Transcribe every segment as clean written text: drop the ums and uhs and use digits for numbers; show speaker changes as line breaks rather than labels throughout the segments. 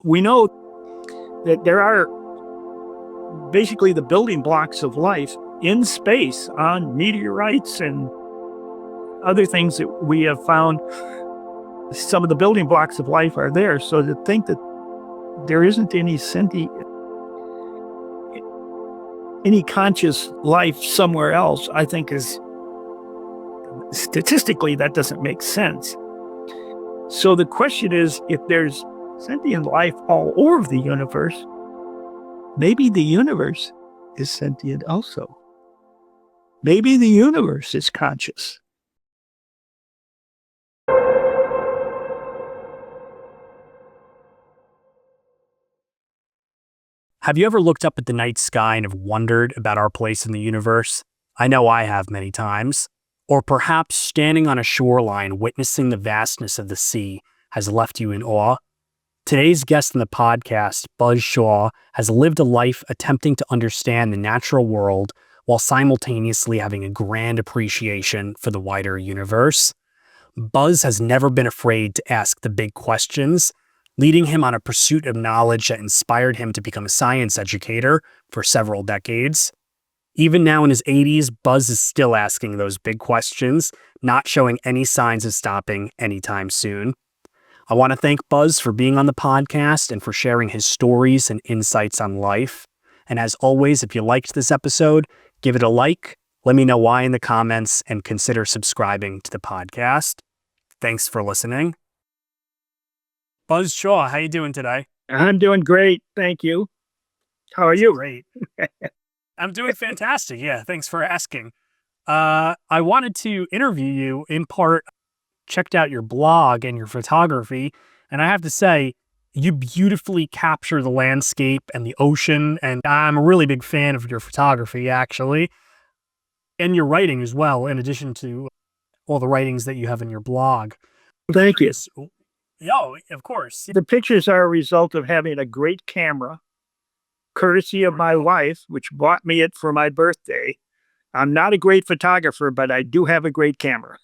We know that there are basically the building blocks of life in space on meteorites and other things that we have found. Some of the building blocks of life are there. So to think that there isn't any conscious life somewhere else, I think is statistically that doesn't make sense. So the question is, if there's sentient life all over the universe, maybe the universe is sentient also. Maybe the universe is conscious.
Have you ever looked up at the night sky and have wondered about our place in the universe? I know I have many times. Or perhaps standing on a shoreline witnessing the vastness of the sea has left you in awe? Today's guest in the podcast, Buzz Shaw, has lived a life attempting to understand the natural world while simultaneously having a grand appreciation for the wider universe. Buzz has never been afraid to ask the big questions, leading him on a pursuit of knowledge that inspired him to become a science educator for several decades. Even now in his 80s, Buzz is still asking those big questions, not showing any signs of stopping anytime soon. I want to thank Buzz for being on the podcast and for sharing his stories and insights on life. And as always, if you liked this episode, give it a like, let me know why in the comments, and consider subscribing to the podcast. Thanks for listening. Buzz Shaw, how you doing today?
I'm doing great. Thank you. How are you?
Great. I'm doing fantastic. Yeah, thanks for asking. I wanted to interview you in part, checked out your blog and your photography, and I have to say, you beautifully capture the landscape and the ocean, and I'm a really big fan of your photography, actually, and your writing as well, in addition to all the writings that you have in your blog.
Thank you.
Yeah, of course.
The pictures are a result of having a great camera, courtesy of my wife, which bought me it for my birthday. I'm not a great photographer, but I do have a great camera.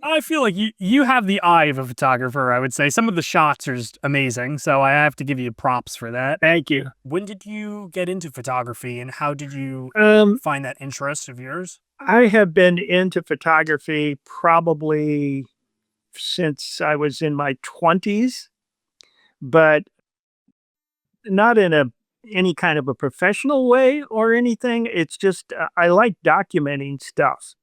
I feel like you have the eye of a photographer, I would say. Some of the shots are just amazing, so I have to give you props for that.
Thank you.
When did you get into photography, and how did you find that interest of yours?
I have been into photography probably since I was in my 20s, but not in any kind of a professional way or anything. It's just I like documenting stuff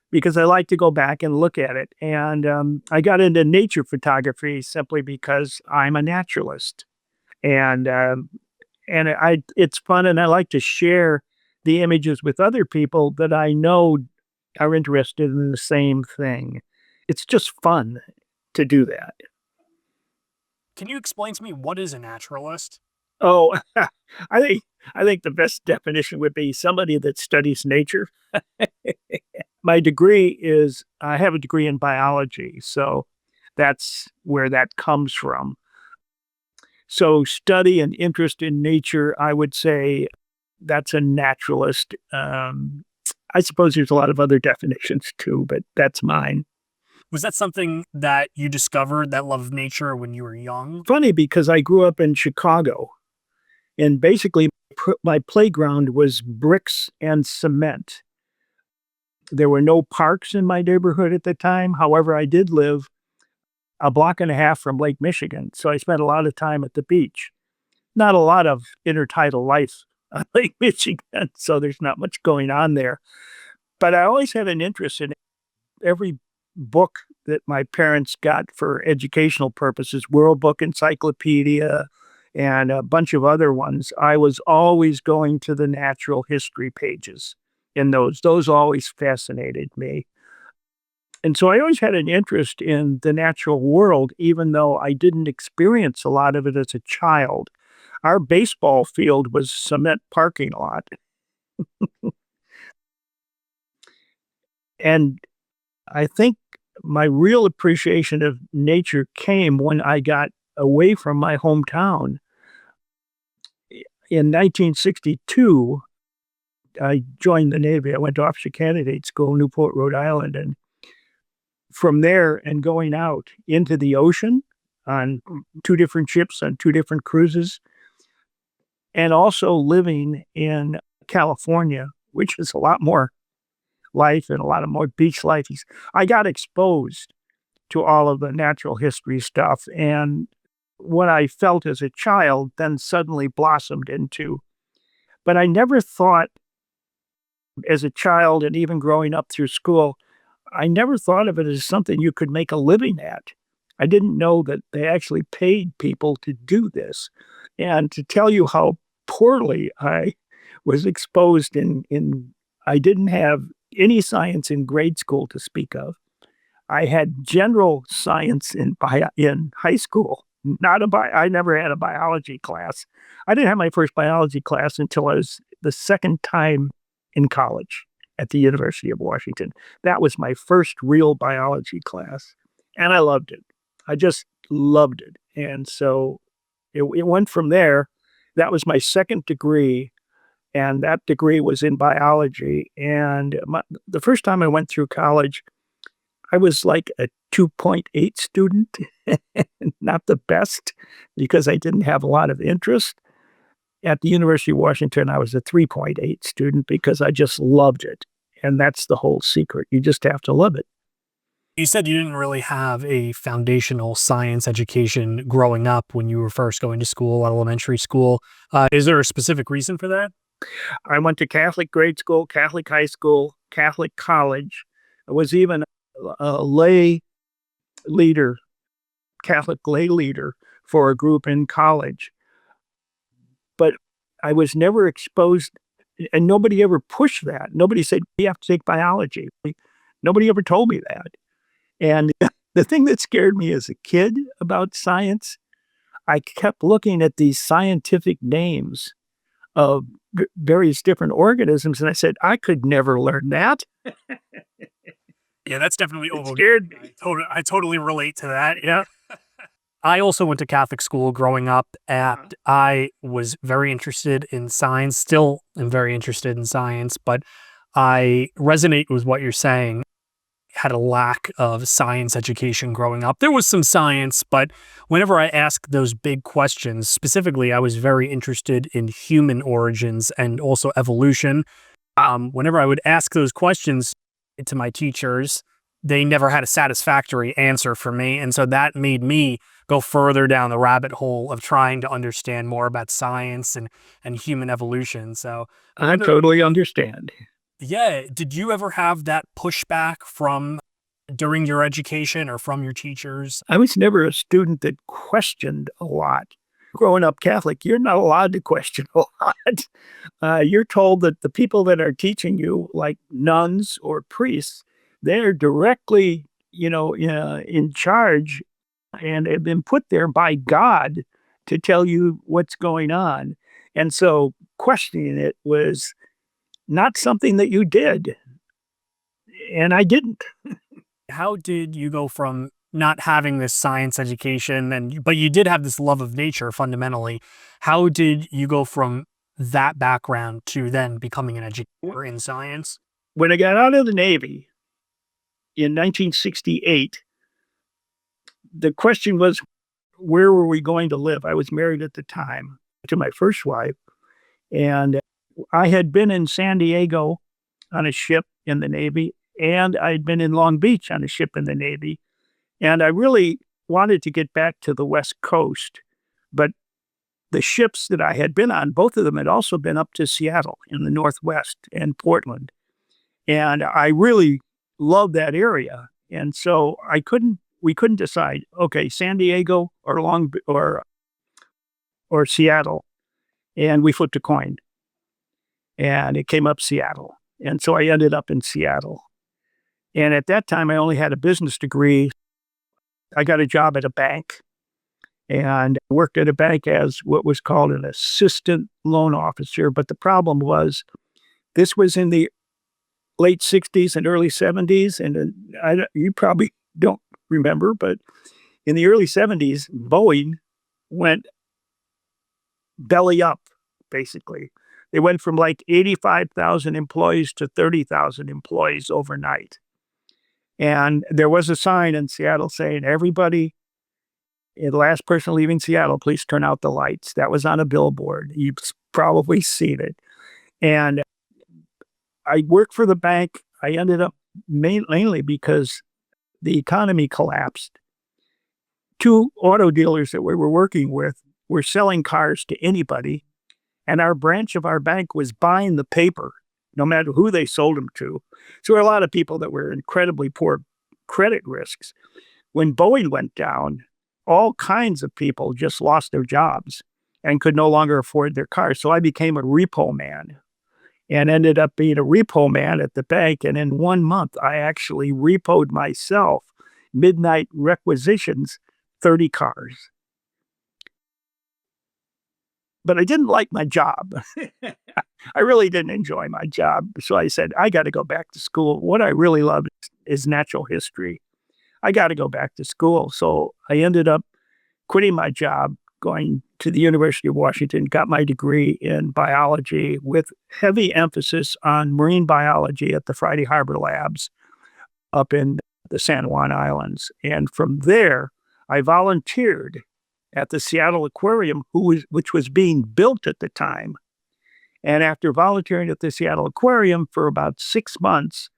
because I like to go back and look at it. And I got into nature photography simply because I'm a naturalist, and it's fun, and I like to share the images with other people that I know are interested in the same thing. It's just fun to do that.
Can you explain to me what is a naturalist?
Oh, I think the best definition would be somebody that studies nature. My degree is I have a degree in biology, so that's where that comes from. So study and interest in nature, I would say that's a naturalist. I suppose there's a lot of other definitions too, but that's mine.
Was that something that you discovered, that love of nature, when you were young?
Funny because I grew up in Chicago, and basically my playground was bricks and cement. There were no parks in my neighborhood at the time. However, I did live a block and a half from Lake Michigan, so I spent a lot of time at the beach. Not a lot of intertidal life on Lake Michigan, so there's not much going on there. But I always had an interest in every book that my parents got for educational purposes, World Book Encyclopedia, and a bunch of other ones. I was always going to the natural history pages in those. Those always fascinated me. And so I always had an interest in the natural world, even though I didn't experience a lot of it as a child. Our baseball field was cement parking lot. And I think my real appreciation of nature came when I got away from my hometown. In 1962, I joined the Navy. I went to Officer Candidate School, Newport, Rhode Island. And from there and going out into the ocean, on 2 different ships on 2 different cruises, and also living in California, which is a lot more life and a lot of more beach life. I got exposed to all of the natural history stuff, and what I felt as a child then suddenly blossomed into. But I never thought as a child and even growing up through school, I never thought of it as something you could make a living at. I didn't know that they actually paid people to do this. And to tell you how poorly I was exposed in I didn't have any science in grade school to speak of. I had general science in high school, not a bi I never had a biology class. I didn't have my first biology class until I was the second time in college at the University of Washington. That was my first real biology class, and I loved it. I just loved it, and so it went from there. That was my second degree, and that degree was in biology, and the first time I went through college, I was like a 2.8 student, not the best because I didn't have a lot of interest. At the University of Washington, I was a 3.8 student because I just loved it, and that's the whole secret. You just have to love it.
You said you didn't really have a foundational science education growing up when you were first going to school, elementary school. Is there a specific reason for that?
I went to Catholic grade school, Catholic high school, Catholic college. I was even a lay leader, Catholic lay leader for a group in college. But I was never exposed, and nobody ever pushed that. Nobody said, "You have to take biology." Nobody ever told me that. And the thing that scared me as a kid about science, I kept looking at these scientific names of various different organisms, and I said, "I could never learn that."
Yeah, that's definitely
It
over.
scared me.
I totally relate to that. Yeah. I also went to Catholic school growing up, and I was very interested in science, still am very interested in science, but I resonate with what you're saying. Had a lack of science education growing up. There was some science, but whenever I asked those big questions, specifically, I was very interested in human origins and also evolution. Whenever I would ask those questions to my teachers, they never had a satisfactory answer for me. And so that made me go further down the rabbit hole of trying to understand more about science and human evolution. So
I totally understand.
yeah, did you ever have that pushback from during your education or from your teachers?
I was never a student that questioned a lot. Growing up Catholic, you're not allowed to question a lot. You're told that the people that are teaching you, like nuns or priests, they're directly, in charge and have been put there by God to tell you what's going on. And so questioning it was not something that you did. And I didn't.
How did you go from not having this science education but you did have this love of nature fundamentally? How did you go from that background to then becoming an educator in science?
When I got out of the Navy in 1968, the question was, where were we going to live? I was married at the time to my first wife, and I had been in San Diego on a ship in the Navy, and I'd been in Long Beach on a ship in the Navy. And I really wanted to get back to the West Coast, but the ships that I had been on, both of them had also been up to Seattle in the Northwest and Portland. And I really loved that area. And so we couldn't decide, okay, San Diego or or Seattle. And we flipped a coin and it came up Seattle. And so I ended up in Seattle. And at that time, I only had a business degree. I got a job at a bank and worked at a bank as what was called an assistant loan officer. But the problem was this was in the late 60s and early 70s. And you probably don't remember, but in the early 70s, Boeing went belly up, basically. They went from like 85,000 employees to 30,000 employees overnight. And there was a sign in Seattle saying, everybody The last person leaving Seattle, please turn out the lights. That was on a billboard. You've probably seen it. And I worked for the bank. I ended up mainly because the economy collapsed. Two auto dealers that we were working with were selling cars to anybody, and our branch of our bank was buying the paper, no matter who they sold them to. So there were a lot of people that were incredibly poor credit risks. When Boeing went down, all kinds of people just lost their jobs and could no longer afford their cars. So I became a repo man and ended up being a repo man at the bank. And in 1 month, I actually repoed myself, midnight requisitions, 30 cars. But I didn't like my job. I really didn't enjoy my job. So I said, I got to go back to school. What I really love is natural history. I got to go back to school. So I ended up quitting my job, going to the University of Washington, got my degree in biology with heavy emphasis on marine biology at the Friday Harbor Labs up in the San Juan Islands. And from there, I volunteered at the Seattle Aquarium, which was being built at the time. And after volunteering at the Seattle Aquarium for about 6 months,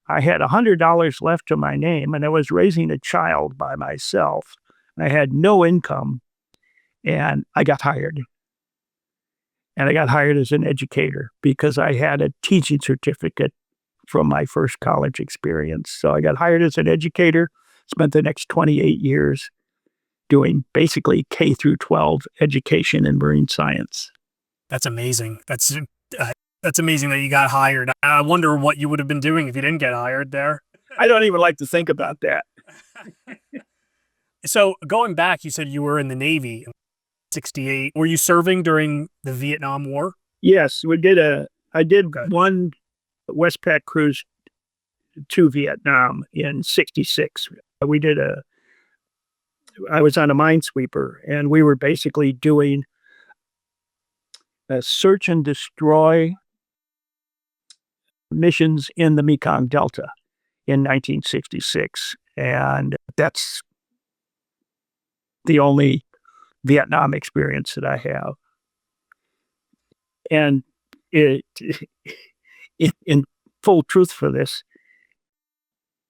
I had $100 left to my name, and I was raising a child by myself. I had no income, and I got hired. And I got hired as an educator because I had a teaching certificate from my first college experience. So I got hired as an educator, spent the next 28 years doing basically K through 12 education in marine science.
That's amazing. That's amazing that you got hired. I wonder what you would have been doing if you didn't get hired there.
I don't even like to think about that.
So going back, you said you were in the Navy in 1968. Were you serving during the Vietnam War?
Yes, I did one Westpac cruise to Vietnam in 1966. I was on a minesweeper, and we were basically doing a search and destroy missions in the Mekong Delta in 1966. And that's the only Vietnam experience that I have. And in full truth for this,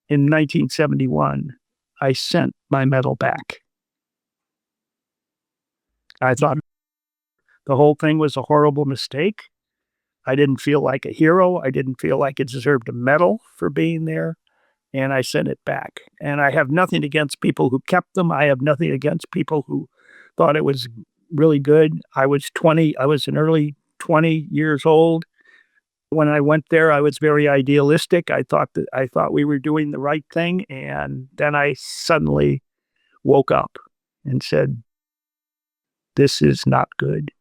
in 1971, I sent my medal back. I thought the whole thing was a horrible mistake. I didn't feel like a hero. I didn't feel like it deserved a medal for being there. And I sent it back. And I have nothing against people who kept them. I have nothing against people who thought it was really good. I was an early 20 years old. When I went there, I was very idealistic. I thought we were doing the right thing. And then I suddenly woke up and said, this is not good.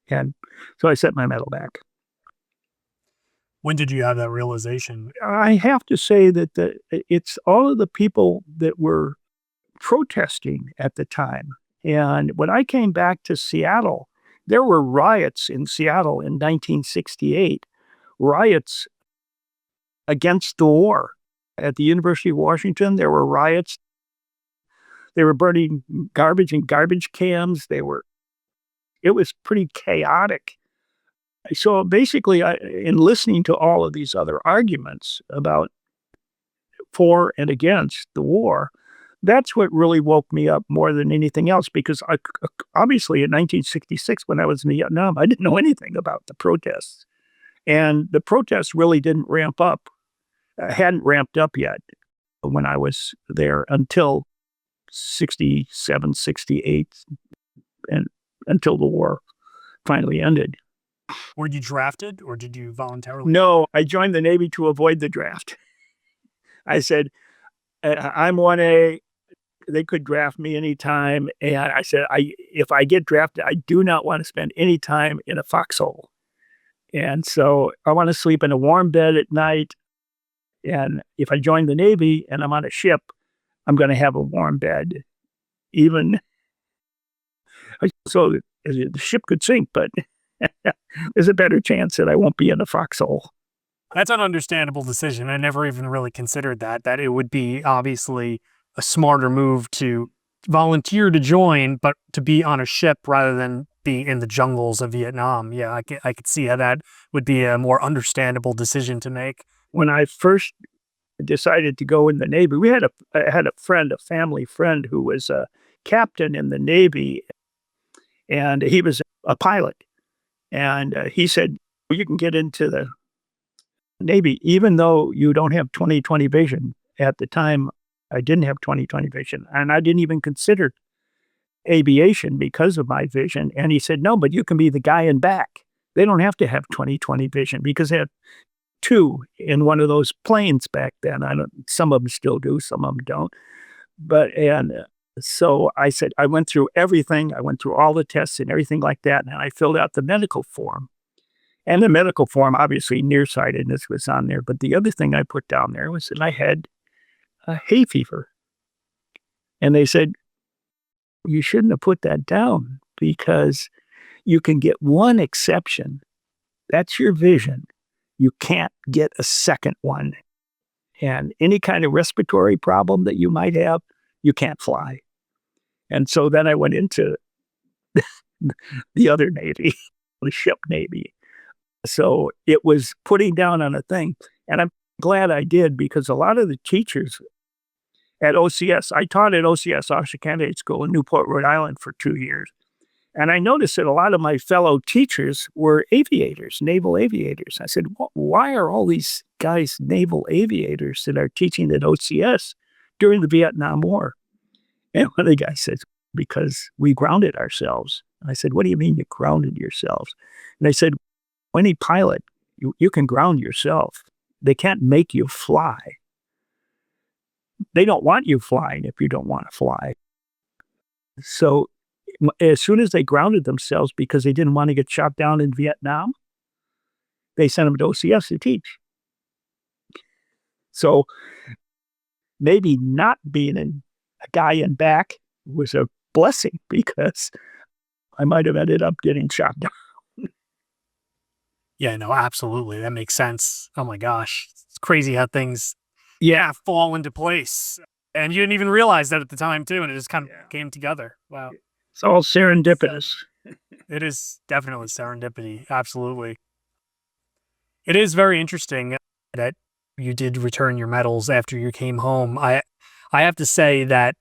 And so I sent my medal back.
When did you have that realization?
I have to say that it's all of the people that were protesting at the time. And when I came back to Seattle, there were riots in Seattle in 1968, riots against the war. At the University of Washington, there were riots. They were burning garbage in garbage cans. It was pretty chaotic. So basically, in listening to all of these other arguments about for and against the war, that's what really woke me up more than anything else, because obviously in 1966, when I was in Vietnam, I didn't know anything about the protests. And the protests really didn't ramp up, hadn't ramped up yet when I was there until 67, 68, and until the war finally ended.
Were you drafted or did you voluntarily?
No, I joined the Navy to avoid the draft. I said, I'm 1A. They could draft me anytime. And I said, if I get drafted, I do not want to spend any time in a foxhole. And so I want to sleep in a warm bed at night. And if I join the Navy and I'm on a ship, I'm going to have a warm bed. So the ship could sink, but there's a better chance that I won't be in a foxhole.
That's an understandable decision. I never even really considered that it would be obviously a smarter move to volunteer to join, but to be on a ship rather than be in the jungles of Vietnam. Yeah, I could see how that would be a more understandable decision to make.
When I first decided to go in the Navy, I had a friend, a family friend, who was a captain in the Navy, and he was a pilot. And he said, "Well, you can get into the Navy, even though you don't have 20/20 vision." At the time, I didn't have 20/20 vision, and I didn't even consider aviation because of my vision. And he said, "No, but you can be the guy in back. They don't have to have 20/20 vision because they had two in one of those planes back then. I don't, some of them still do, some of them don't." So I said, I went through everything. I went through all the tests and everything like that. And I filled out the medical form. And the medical form, obviously, nearsightedness was on there. But the other thing I put down there was that I had a hay fever. And they said, "You shouldn't have put that down because you can get one exception. That's your vision. You can't get a second one. And any kind of respiratory problem that you might have, you can't fly." And so then I went into the other Navy, the ship Navy. So it was putting down on a thing. And I'm glad I did, because a lot of the teachers at OCS, I taught at OCS, Officer Candidate School in Newport, Rhode Island for 2 years. And I noticed that a lot of my fellow teachers were aviators, naval aviators. I said, "Why are all these guys naval aviators that are teaching at OCS during the Vietnam War?" And one of the guys says, "Because we grounded ourselves." And I said, "What do you mean you grounded yourselves?" And they said, "Any pilot, you can ground yourself. They can't make you fly. They don't want you flying if you don't want to fly." So as soon as they grounded themselves because they didn't want to get shot down in Vietnam, they sent them to OCS to teach. So maybe not being a guy in back was a blessing, because I might have ended up getting shot down.
Yeah, no, absolutely. That makes sense. Oh my gosh. It's crazy how things
Yeah.
fall into place. And you didn't even realize that at the time too, and it just kind of
Yeah.
came together. Wow.
It's all serendipitous.
It is definitely serendipity. Absolutely. It is very interesting that you did return your medals after you came home. I have to say that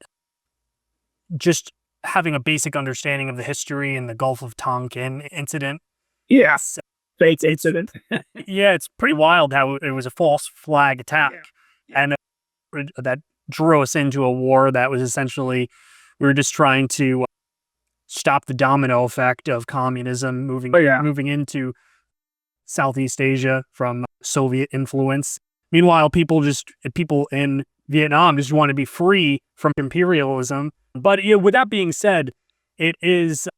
just having a basic understanding of the history and the Gulf of Tonkin incident,
Yeah.
it's,
Fake
it's
incident.
yeah, it's pretty wild how it was a false flag attack, and that drew us into a war that was essentially, we were just trying to stop the domino effect of communism
Oh, yeah.
moving into Southeast Asia from Soviet influence. Meanwhile, people in Vietnam just want to be free from imperialism. But with that being said, it is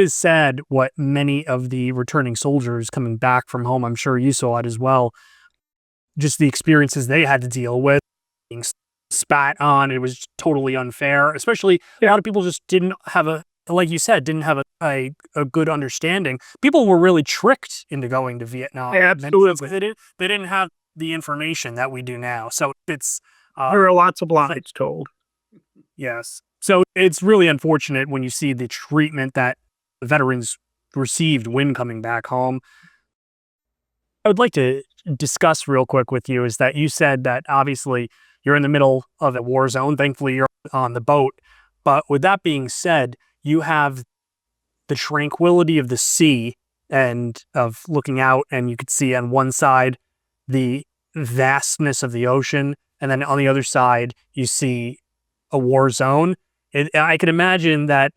sad what many of the returning soldiers coming back from home, I'm sure you saw it as well, just the experiences they had to deal with, being spat on. It was totally unfair, especially a lot of people just didn't have like you said, didn't have a good understanding. People were really tricked into going to Vietnam.
Absolutely.
They didn't have the information that we do now. So it's,
There are lots of lies told.
yes. So it's really unfortunate when you see the treatment that the veterans received when coming back home. I would like to discuss real quick with you is that you said that obviously you're in the middle of a war zone. Thankfully, you're on the boat. But with that being said, you have the tranquility of the sea and of looking out, and you could see on one side the vastness of the ocean, and then on the other side, you see a war zone. I could imagine that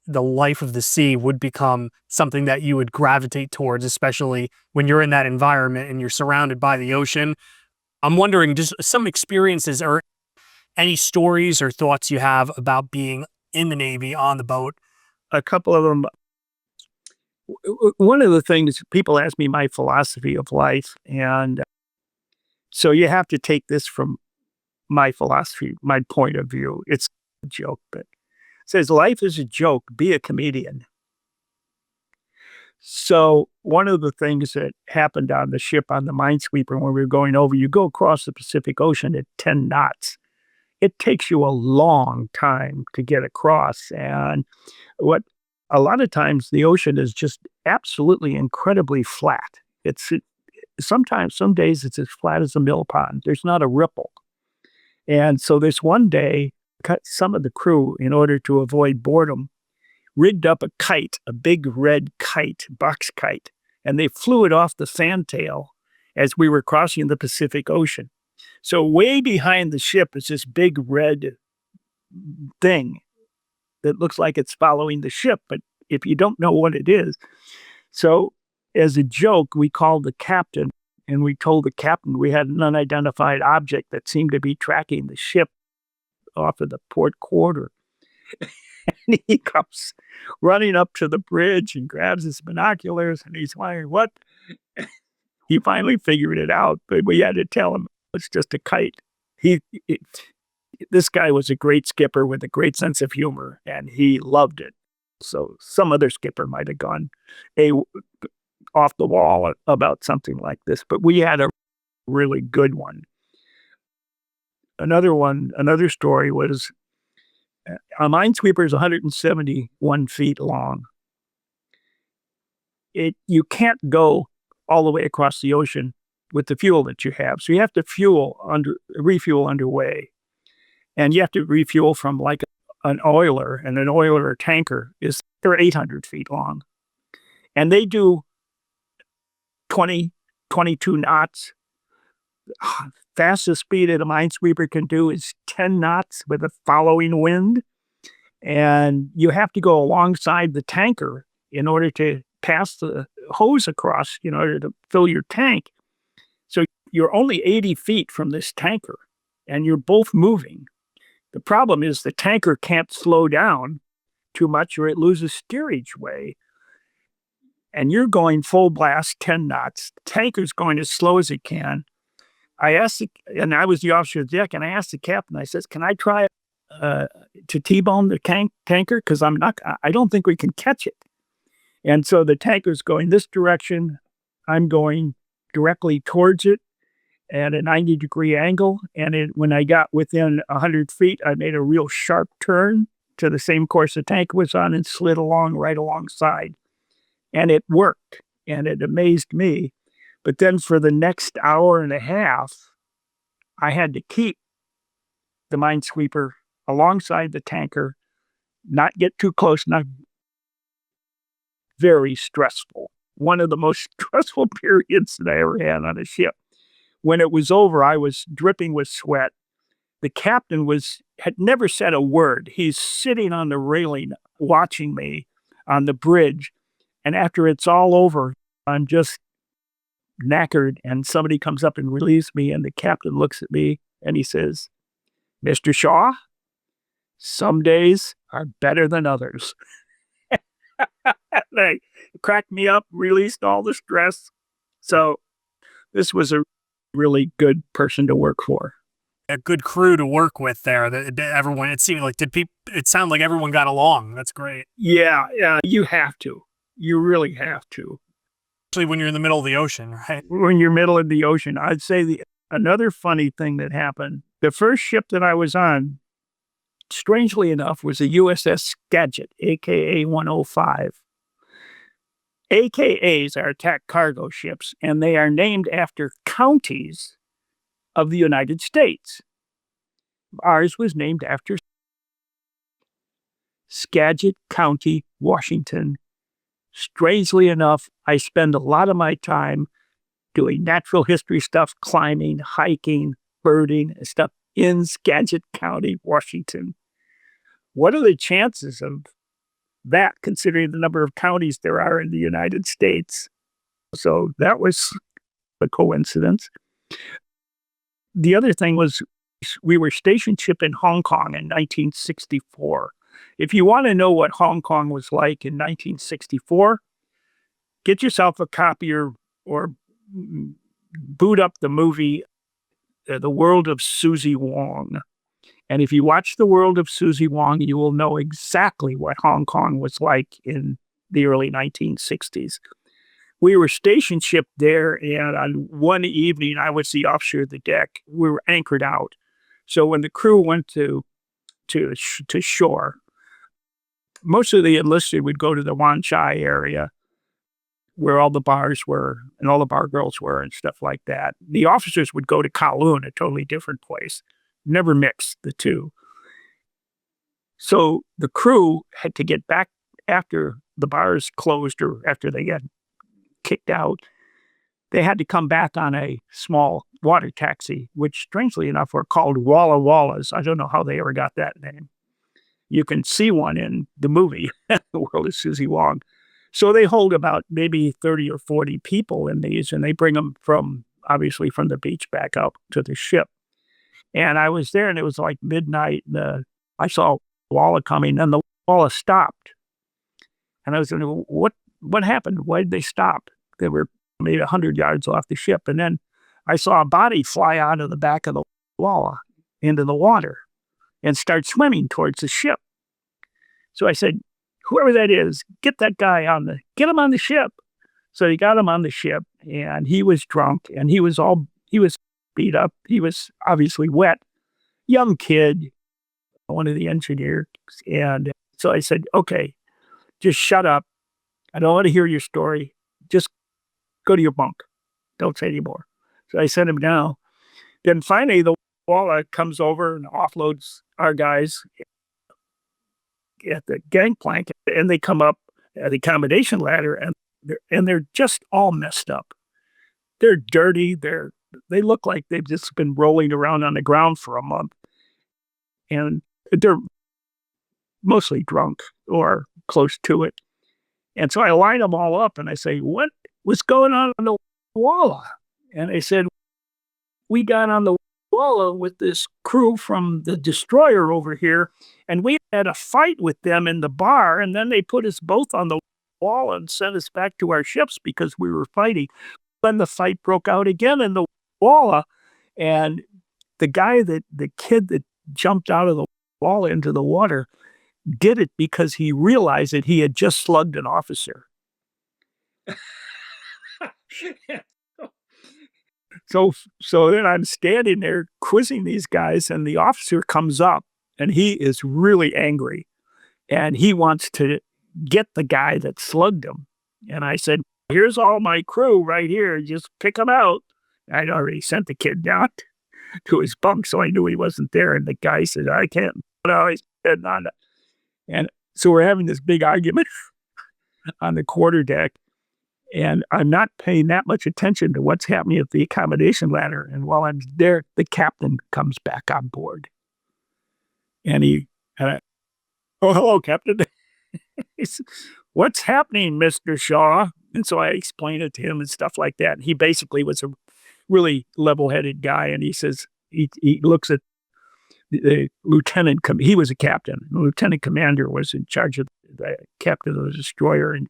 the life of the sea would become something that you would gravitate towards, especially when you're in that environment and you're surrounded by the ocean. I'm wondering, just some experiences or any stories or thoughts you have about being in the Navy on the boat.
A couple of them. One of the things people ask me my philosophy of life, and so you have to take this from my philosophy, my point of view. It's a joke, but it says, "Life is a joke, be a comedian." So one of the things that happened on the ship on the Minesweeper when we were going over, you go across the Pacific Ocean at 10 knots. it takes you a long time to get across. And what a lot of times the ocean is just absolutely incredibly flat. Sometimes, some days it's as flat as a mill pond. There's not a ripple. And so this one day, some of the crew, in order to avoid boredom, rigged up a kite, a big red kite, box kite, and they flew it off the fantail as we were crossing the Pacific Ocean. So way behind the ship is this big red thing that looks like it's following the ship, but if you don't know what it is. So as a joke, we called the captain and we told the captain we had an unidentified object that seemed to be tracking the ship off of the port quarter. And he comes running up to the bridge and grabs his binoculars and he's wondering what. He finally figured it out, but we had to tell him it's just a kite. This guy was a great skipper with a great sense of humor, and he loved it. So some other skipper might have gone off the wall about something like this, but we had a really good one. Another story was a minesweeper is 171 feet long. You can't go all the way across the ocean with the fuel that you have. So you have to refuel underway. And you have to refuel from like an oiler, and an oiler tanker they're 800 feet long. And they do 20, 22 knots. Fastest speed that a minesweeper can do is 10 knots with a following wind. And you have to go alongside the tanker in order to pass the hose across in order to fill your tank. So you're only 80 feet from this tanker and you're both moving. The problem is the tanker can't slow down too much or it loses steerage way. And you're going full blast, 10 knots. The tanker's going as slow as it can. And I was the officer of the deck, and I asked the captain, I says, can I try to T-bone the tanker? Because I don't think we can catch it. And so the tanker's going this direction. I'm going directly towards it at a 90-degree angle. And when I got within 100 feet, I made a real sharp turn to the same course the tanker was on and slid along right alongside. And it worked, and it amazed me. But then for the next hour and a half, I had to keep the minesweeper alongside the tanker, not get too close, not very stressful. One of the most stressful periods that I ever had on a ship. When it was over, I was dripping with sweat. The captain had never said a word. He's sitting on the railing watching me on the bridge. And after it's all over, I'm just knackered, and somebody comes up and relieves me, and the captain looks at me and he says, Mr. Shaw, some days are better than others. They cracked me up, released all the stress. So this was a really good person to work for.
A good crew to work with there. Everyone, it seemed like, it sounded like everyone got along. That's great.
Yeah, you have to. You really have to.
Especially when you're in the middle of the ocean, right?
When you're middle of the ocean. I'd say another funny thing that happened, the first ship that I was on, strangely enough, was a USS Skagit, AKA 105. AKAs are attack cargo ships, and they are named after counties of the United States. Ours was named after Skagit County, Washington. Strangely enough, I spend a lot of my time doing natural history stuff, climbing, hiking, birding, and stuff in Skagit County, Washington. What are the chances of that, considering the number of counties there are in the United States? So that was a coincidence. The other thing was we were station ship in Hong Kong in 1964. If you want to know what Hong Kong was like in 1964, get yourself a copy or boot up the movie, The World of Susie Wong. And if you watch The World of Susie Wong, you will know exactly what Hong Kong was like in the early 1960s. We were station ship there, and on one evening, I was the officer of the deck. We were anchored out. So when the crew went to shore, most of the enlisted would go to the Wan Chai area where all the bars were and all the bar girls were and stuff like that. The officers would go to Kowloon, a totally different place. Never mixed the two. So the crew had to get back after the bars closed or after they got kicked out. They had to come back on a small water taxi, which strangely enough were called Walla Wallas. I don't know how they ever got that name. You can see one in the movie, The World of Susie Wong. So they hold about maybe 30 or 40 people in these, and they bring them obviously from the beach back up to the ship. And I was there, and it was like midnight. I saw Walla coming, and the Walla stopped. And I was going, what happened? Why did they stop? They were maybe 100 yards off the ship. And then I saw a body fly out of the back of the Walla into the water and start swimming towards the ship. So I said, whoever that is, get him on the ship. So he got him on the ship, and he was drunk, and he was beat up. He was obviously wet, young kid, one of the engineers. And so I said, okay, just shut up. I don't want to hear your story. Just go to your bunk. Don't say anymore. So I sent him down. Then finally, the Walla comes over and offloads our guys at the gangplank, and they come up at the accommodation ladder, and they're just all messed up. They're dirty. They look like they've just been rolling around on the ground for a month, and they're mostly drunk or close to it. And so I line them all up, and I say, "What was going on the Walla?" And they said, "We got on the Walla with this crew from the destroyer over here, and we had a fight with them in the bar, and then they put us both on the Walla and sent us back to our ships because we were fighting. Then the fight broke out again in the Walla, and the kid that jumped out of the Walla into the water did it because he realized that he had just slugged an officer." So then I'm standing there quizzing these guys, and the officer comes up, and he is really angry, and he wants to get the guy that slugged him. And I said, "Here's all my crew right here. Just pick them out." I'd already sent the kid down to his bunk, so I knew he wasn't there. And the guy said, "I can't." No, he's not. And so we're having this big argument on the quarterdeck. And I'm not paying that much attention to what's happening at the accommodation ladder. And while I'm there, the captain comes back on board. And oh, hello, Captain. He said, "What's happening, Mr. Shaw?" And so I explained it to him and stuff like that. And he basically was a really level-headed guy. And he says, he looks at the lieutenant, he was a captain. The lieutenant commander was in charge of the captain of the destroyer. And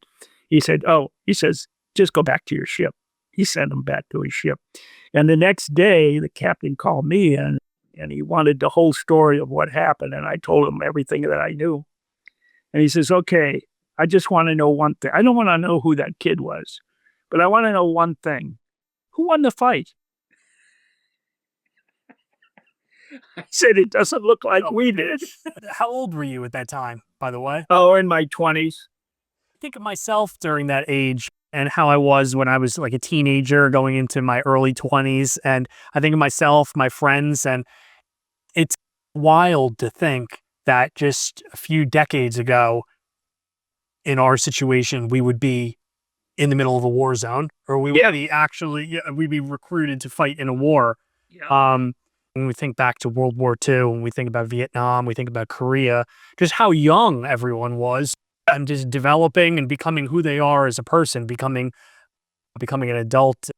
he said, he says, "Just go back to your ship." He sent him back to his ship. And the next day, the captain called me and he wanted the whole story of what happened. And I told him everything that I knew. And he says, "Okay, I just want to know one thing. I don't want to know who that kid was, but I want to know one thing. Who won the fight?" I said, "It doesn't look like we did."
How old were you at that time, by the way?
Oh, in my 20s.
Think of myself during that age and how I was when I was like a teenager going into my early 20s. And I think of myself, my friends, and it's wild to think that just a few decades ago in our situation, we would be in the middle of a war zone, or we would be we'd be recruited to fight in a war.
Yeah.
When we think back to World War II, when we think about Vietnam, we think about Korea, just how young everyone was and just developing and becoming who they are as a person, becoming an adult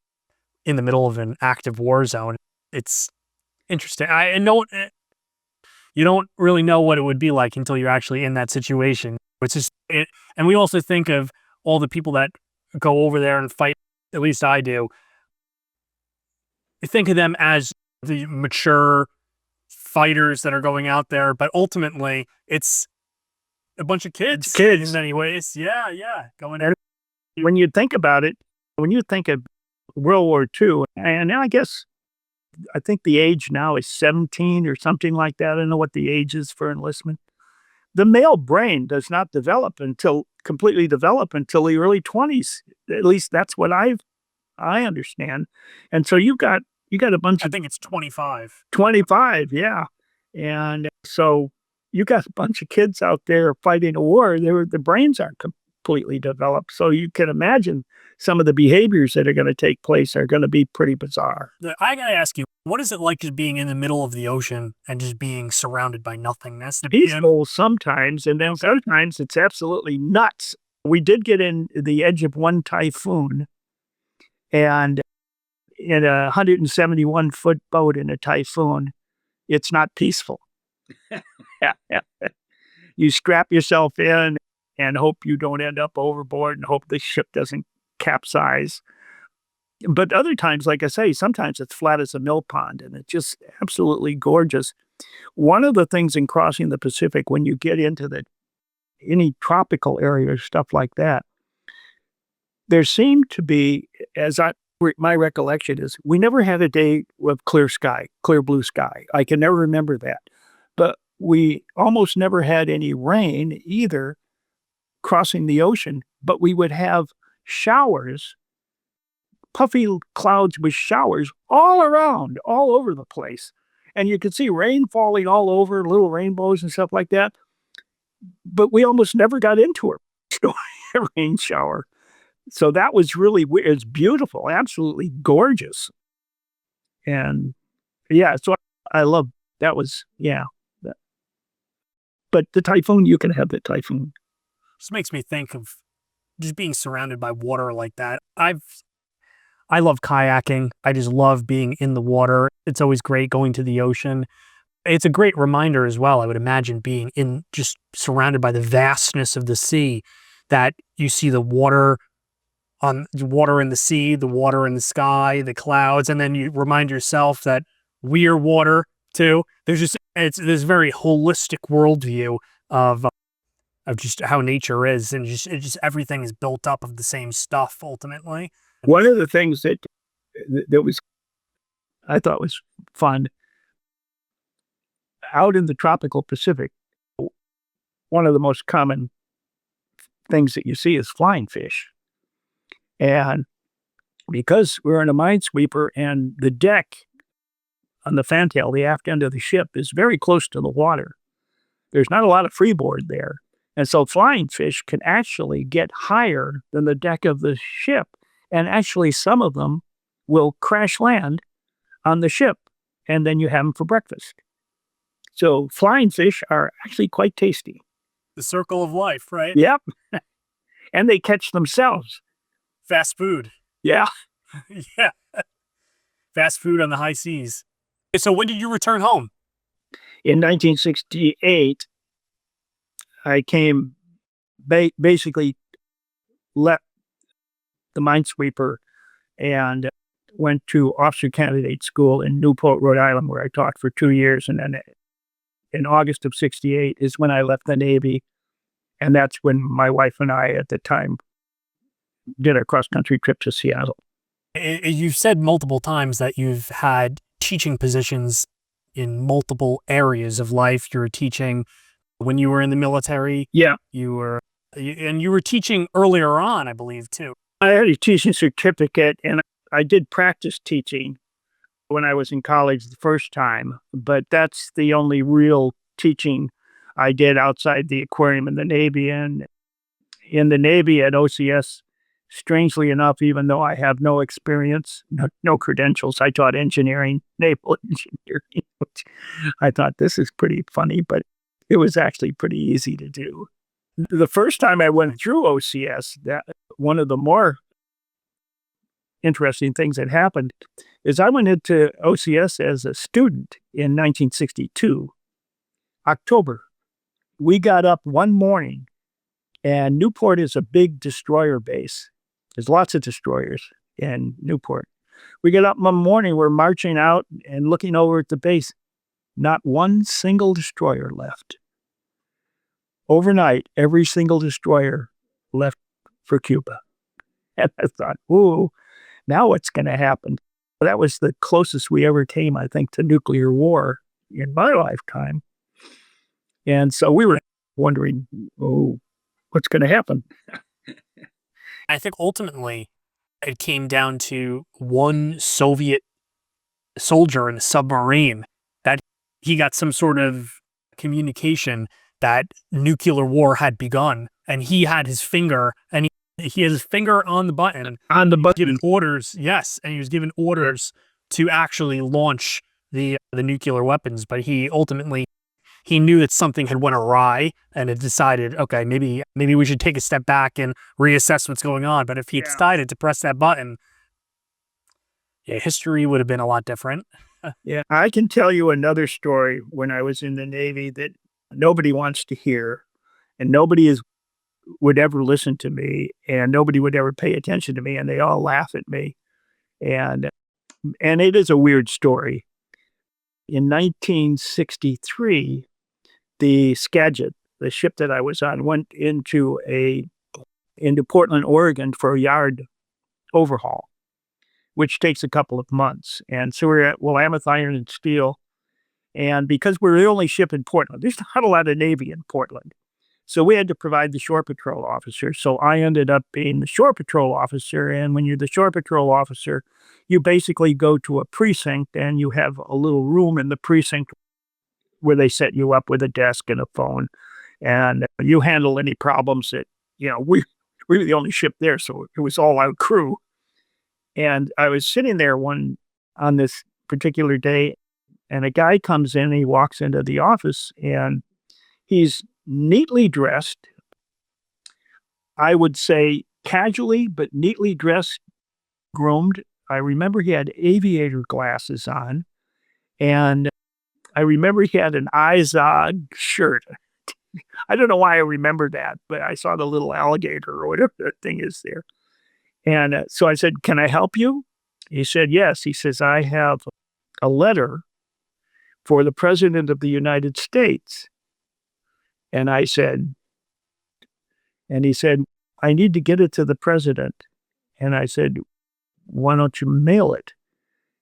in the middle of an active war zone. It's interesting. I know you don't really know what it would be like until you're actually in that situation. It's just and we also think of all the people that go over there and fight, at least I do. I think of them as the mature fighters that are going out there, but ultimately it's a bunch of kids. In many ways. Yeah. Going in.
When you think about it, when you think of World War II, and I guess I think the age now is 17 or something like that. I don't know what the age is for enlistment. The male brain does not completely develop until the early 20s. At least that's what I understand. And so you got a bunch
I
of
think it's 25.
25, yeah. And so you got a bunch of kids out there fighting a war. Their brains aren't completely developed. So you can imagine some of the behaviors that are going to take place are going to be pretty bizarre.
I gotta ask you, what is it like just being in the middle of the ocean and just being surrounded by nothingness?
Peaceful sometimes, and then sometimes it's absolutely nuts. We did get in the edge of one typhoon, and in a 171-foot boat in a typhoon, it's not peaceful. You strap yourself in and hope you don't end up overboard and hope the ship doesn't capsize. But other times, like I say, sometimes it's flat as a mill pond and it's just absolutely gorgeous. One of the things in crossing the Pacific, when you get into any tropical area or stuff like that, there seemed to be, my recollection is, we never had a day of clear sky, clear blue sky. I can never remember that. But we almost never had any rain either crossing the ocean, but we would have showers, puffy clouds with showers all around, all over the place. And you could see rain falling all over, little rainbows and stuff like that. But we almost never got into a rain shower. So that was really weird. It's beautiful, absolutely gorgeous. And yeah, so I love that was, yeah. But the typhoon, you can have the typhoon.
This makes me think of just being surrounded by water like that. I love kayaking. I just love being in the water. It's always great going to the ocean. It's a great reminder as well, I would imagine, being just surrounded by the vastness of the sea, that you see the water in the sea, the water in the sky, the clouds, and then you remind yourself that we're water too. It's this very holistic worldview of just how nature is, and just everything is built up of the same stuff ultimately.
One of the things that was I thought was fun out in the tropical Pacific, one of the most common things that you see is flying fish. And because we're in a minesweeper and the deck on the fantail, the aft end of the ship, is very close to the water, there's not a lot of freeboard there. And so flying fish can actually get higher than the deck of the ship. And actually, some of them will crash land on the ship, and then you have them for breakfast. So flying fish are actually quite tasty.
The circle of life, right?
Yep. And they catch themselves.
Fast food.
Yeah.
Yeah. Fast food on the high seas. So when did you return home?
In 1968, I came, basically left the minesweeper and went to officer candidate school in Newport, Rhode Island, where I taught for 2 years. And then in August of 68 is when I left the Navy. And that's when my wife and I, at the time, did a cross-country trip to Seattle.
You've said multiple times that you've had teaching positions in multiple areas of life. You were teaching when you were in the military.
Yeah.
You were teaching earlier on, I believe, too.
I had a teaching certificate, and I did practice teaching when I was in college the first time, but that's the only real teaching I did outside the aquarium in the Navy. And in the Navy at OCS, strangely enough, even though I have no experience, no credentials, I taught engineering, naval engineering. Which I thought, this is pretty funny, but it was actually pretty easy to do. The first time I went through OCS, one of the more interesting things that happened is I went into OCS as a student in 1962, October. We got up one morning, and Newport is a big destroyer base. There's lots of destroyers in Newport. We get up one morning, we're marching out and looking over at the base. Not one single destroyer left. Overnight, every single destroyer left for Cuba. And I thought, ooh, now what's going to happen? That was the closest we ever came, I think, to nuclear war in my lifetime. And so we were wondering, oh, what's going to happen?
I think ultimately it came down to one Soviet soldier in a submarine that he got some sort of communication that nuclear war had begun, and he had his finger, and he has his finger on the button,
On the button.
given orders. Yes, and he was given orders to actually launch the nuclear weapons. But he ultimately he knew that something had went awry, and had decided, okay, maybe we should take a step back and reassess what's going on. But if he decided to press that button, yeah, history would have been a lot different.
Yeah, I can tell you another story when I was in the Navy that nobody wants to hear, and would ever listen to me, and nobody would ever pay attention to me, and they all laugh at me. And it is a weird story. In 1963, the Skagit, the ship that I was on, went into Portland, Oregon for a yard overhaul, which takes a couple of months. And so we're at Willamette Iron and Steel. And because we're the only ship in Portland, there's not a lot of Navy in Portland. So we had to provide the shore patrol officer. So I ended up being the shore patrol officer. And when you're the shore patrol officer, you basically go to a precinct and you have a little room in the precinct where they set you up with a desk and a phone. And you handle any problems that, we were the only ship there. So it was all our crew. And I was sitting there on this particular day, and a guy comes in, he walks into the office, and he's neatly dressed. I would say casually, but neatly dressed, groomed. I remember he had aviator glasses on, and I remember he had an Izod shirt. I don't know why I remember that, but I saw the little alligator or whatever that thing is there. And so I said, "Can I help you?" He said, "Yes." He says, "I have a letter for the President of the United States." And I said, and he said, "I need to get it to the president." And I said, "Why don't you mail it?"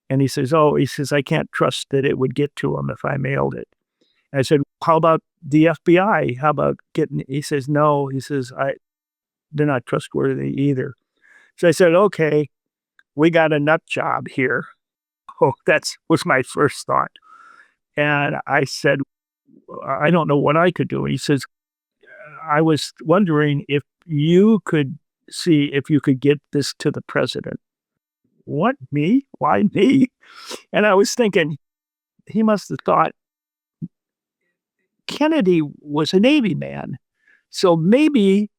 And he says, "I can't trust that it would get to him if I mailed it." I said, "How about the FBI? How about getting," he says, "No," he says, they're not trustworthy either." So I said, "Okay, we got a nut job here." Oh, was my first thought. And I said, "I don't know what I could do." He says, "I was wondering if you could see if you could get this to the president." What, me? Why me? And I was thinking, he must have thought Kennedy was a Navy man. So maybe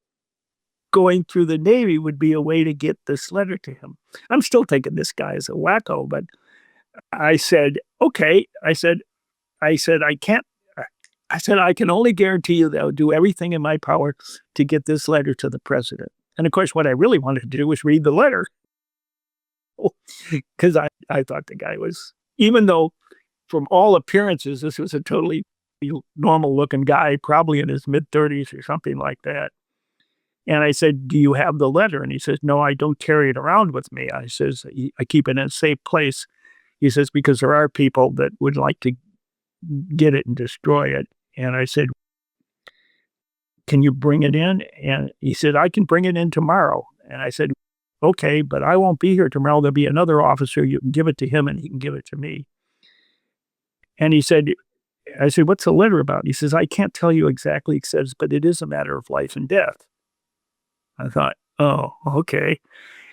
going through the Navy would be a way to get this letter to him. I'm still thinking this guy is a wacko, but I said, "Okay." I can't, I said, "I can only guarantee you that I'll do everything in my power to get this letter to the president." And of course, what I really wanted to do was read the letter. Because I thought the guy was, even though from all appearances, this was a totally normal looking guy, probably in his mid-30s or something like that. And I said, "Do you have the letter?" And he says, "No, I don't carry it around with me." I says, "I keep it in a safe place." He says, "Because there are people that would like to get it and destroy it." And I said, "Can you bring it in?" And he said, "I can bring it in tomorrow." And I said, "Okay, but I won't be here tomorrow. There'll be another officer. You can give it to him and he can give it to me." And I said, "What's the letter about?" He says, "I can't tell you exactly." He says, "But it is a matter of life and death." I thought, oh, okay.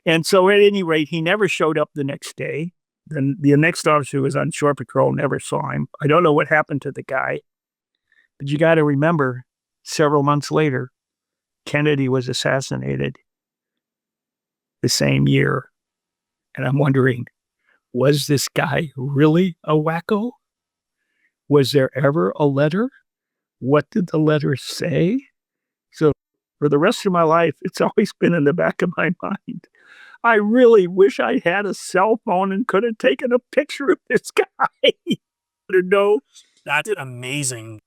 And so at any rate, he never showed up the next day. Then the next officer who was on shore patrol never saw him. I don't know what happened to the guy, but you got to remember, several months later, Kennedy was assassinated the same year. And I'm wondering, was this guy really a wacko? Was there ever a letter? What did the letter say? So for the rest of my life, it's always been in the back of my mind. I really wish I had a cell phone and could have taken a picture of this guy. No,
That's amazing.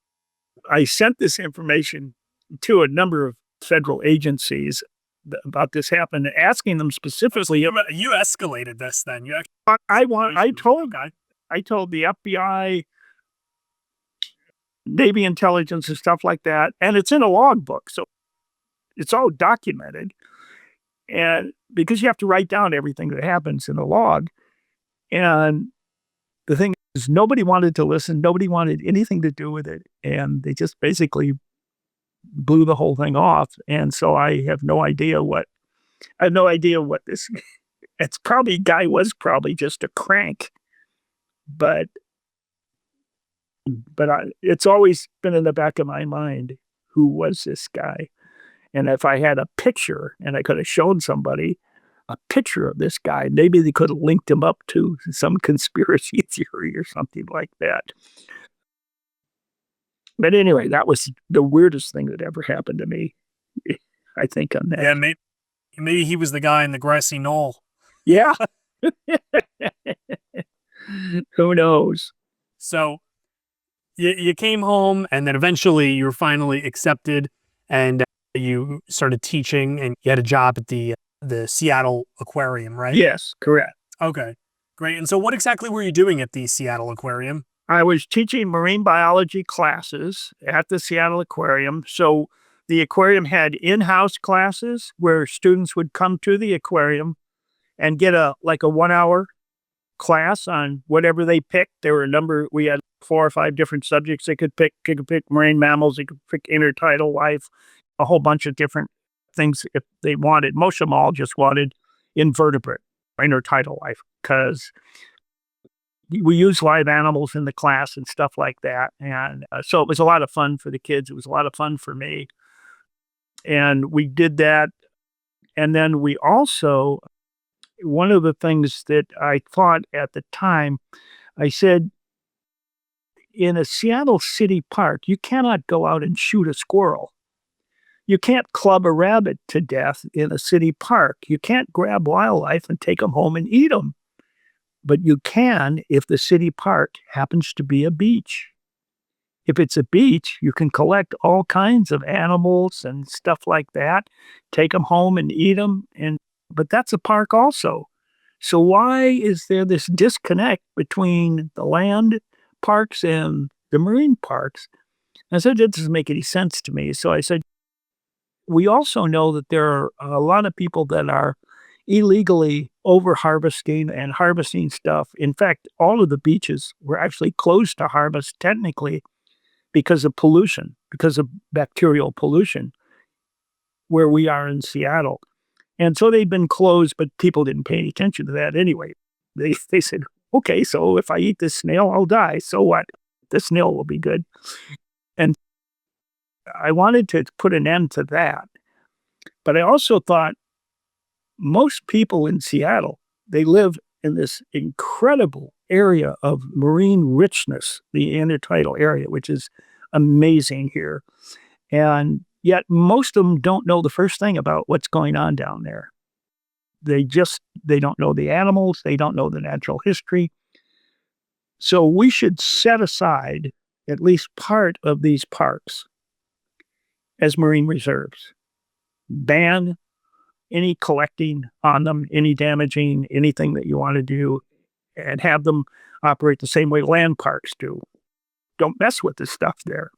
I sent this information to a number of federal agencies. about this happened, asking them specifically.
You escalated this then.
I told the FBI, Navy intelligence and stuff like that, and it's in a logbook, so it's all documented. And because you have to write down everything that happens in the log, and the thing is, nobody wanted to listen. Nobody wanted anything to do with it, and they just basically blew the whole thing off. And so I have no idea what this. It's probably guy was probably just a crank, but it's always been in the back of my mind, who was this guy? And if I had a picture and I could have shown somebody a picture of this guy, maybe they could have linked him up to some conspiracy theory or something like that. But anyway, that was the weirdest thing that ever happened to me, I think, on that.
Yeah, maybe he was the guy in the grassy knoll.
Yeah. Who knows?
So you came home, and then eventually you were finally accepted, and you started teaching, and you had a job at the Seattle Aquarium, right?
Yes, correct.
Okay, great. And so what exactly were you doing at the Seattle Aquarium?
I was teaching marine biology classes at the Seattle Aquarium. So the aquarium had in-house classes where students would come to the aquarium and get a 1 hour class on whatever they picked. There were we had 4 or 5 different subjects they could pick. They could pick marine mammals, they could pick intertidal life, a whole bunch of different things if they wanted. Most of them all just wanted invertebrate, intertidal life, because we use live animals in the class and stuff like that. And so it was a lot of fun for the kids. It was a lot of fun for me. And we did that. And then we also, one of the things that I thought at the time, I said, in a Seattle city park, you cannot go out and shoot a squirrel. You can't club a rabbit to death in a city park. You can't grab wildlife and take them home and eat them. But you can if the city park happens to be a beach. If it's a beach, you can collect all kinds of animals and stuff like that, take them home and eat them. But that's a park also. So why is there this disconnect between the land parks and the marine parks? I said, that doesn't make any sense to me. So I said, we also know that there are a lot of people that are illegally over harvesting and harvesting stuff. In fact, all of the beaches were actually closed to harvest technically because of pollution, because of bacterial pollution, where we are in Seattle. And so they've been closed, but people didn't pay any attention to that anyway. They said, okay, so if I eat this snail, I'll die. So what? The snail will be good. And I wanted to put an end to that. But I also thought, most people in Seattle, they live in this incredible area of marine richness, the intertidal area, which is amazing here. And yet most of them don't know the first thing about what's going on down there. They don't know the animals. They don't know the natural history. So we should set aside at least part of these parks as marine reserves. Ban any collecting on them, any damaging, anything that you want to do, and have them operate the same way land parks do. Don't mess with this stuff there.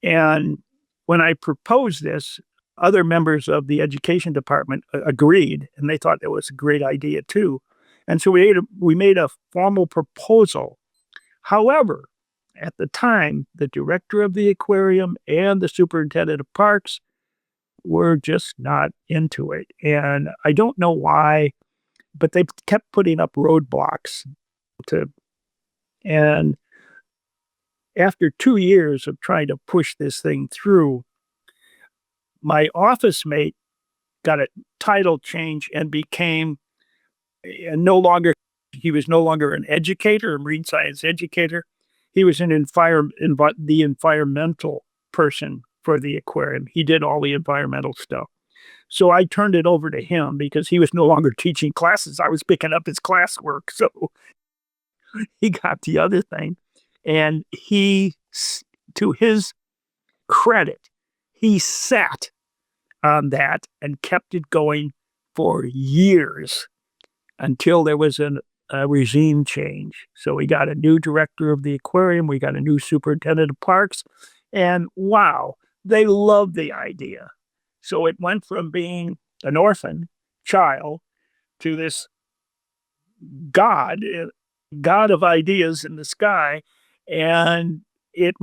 And when I proposed this, other members of the education department agreed, and they thought it was a great idea too. And so we made a formal proposal. However, at the time, the director of the aquarium and the superintendent of parks were just not into it. And I don't know why, but they kept putting up roadblocks and after 2 years of trying to push this thing through, my office mate got a title change and became he was no longer an educator, a marine science educator. He was the environmental person for the aquarium. He did all the environmental stuff. So I turned it over to him because he was no longer teaching classes. I was picking up his classwork. So he got the other thing. And to his credit, he sat on that and kept it going for years until there was a regime change. So we got a new director of the aquarium, we got a new superintendent of parks, and wow, they loved the idea. So it went from being an orphan child to this god, god of ideas in the sky, and it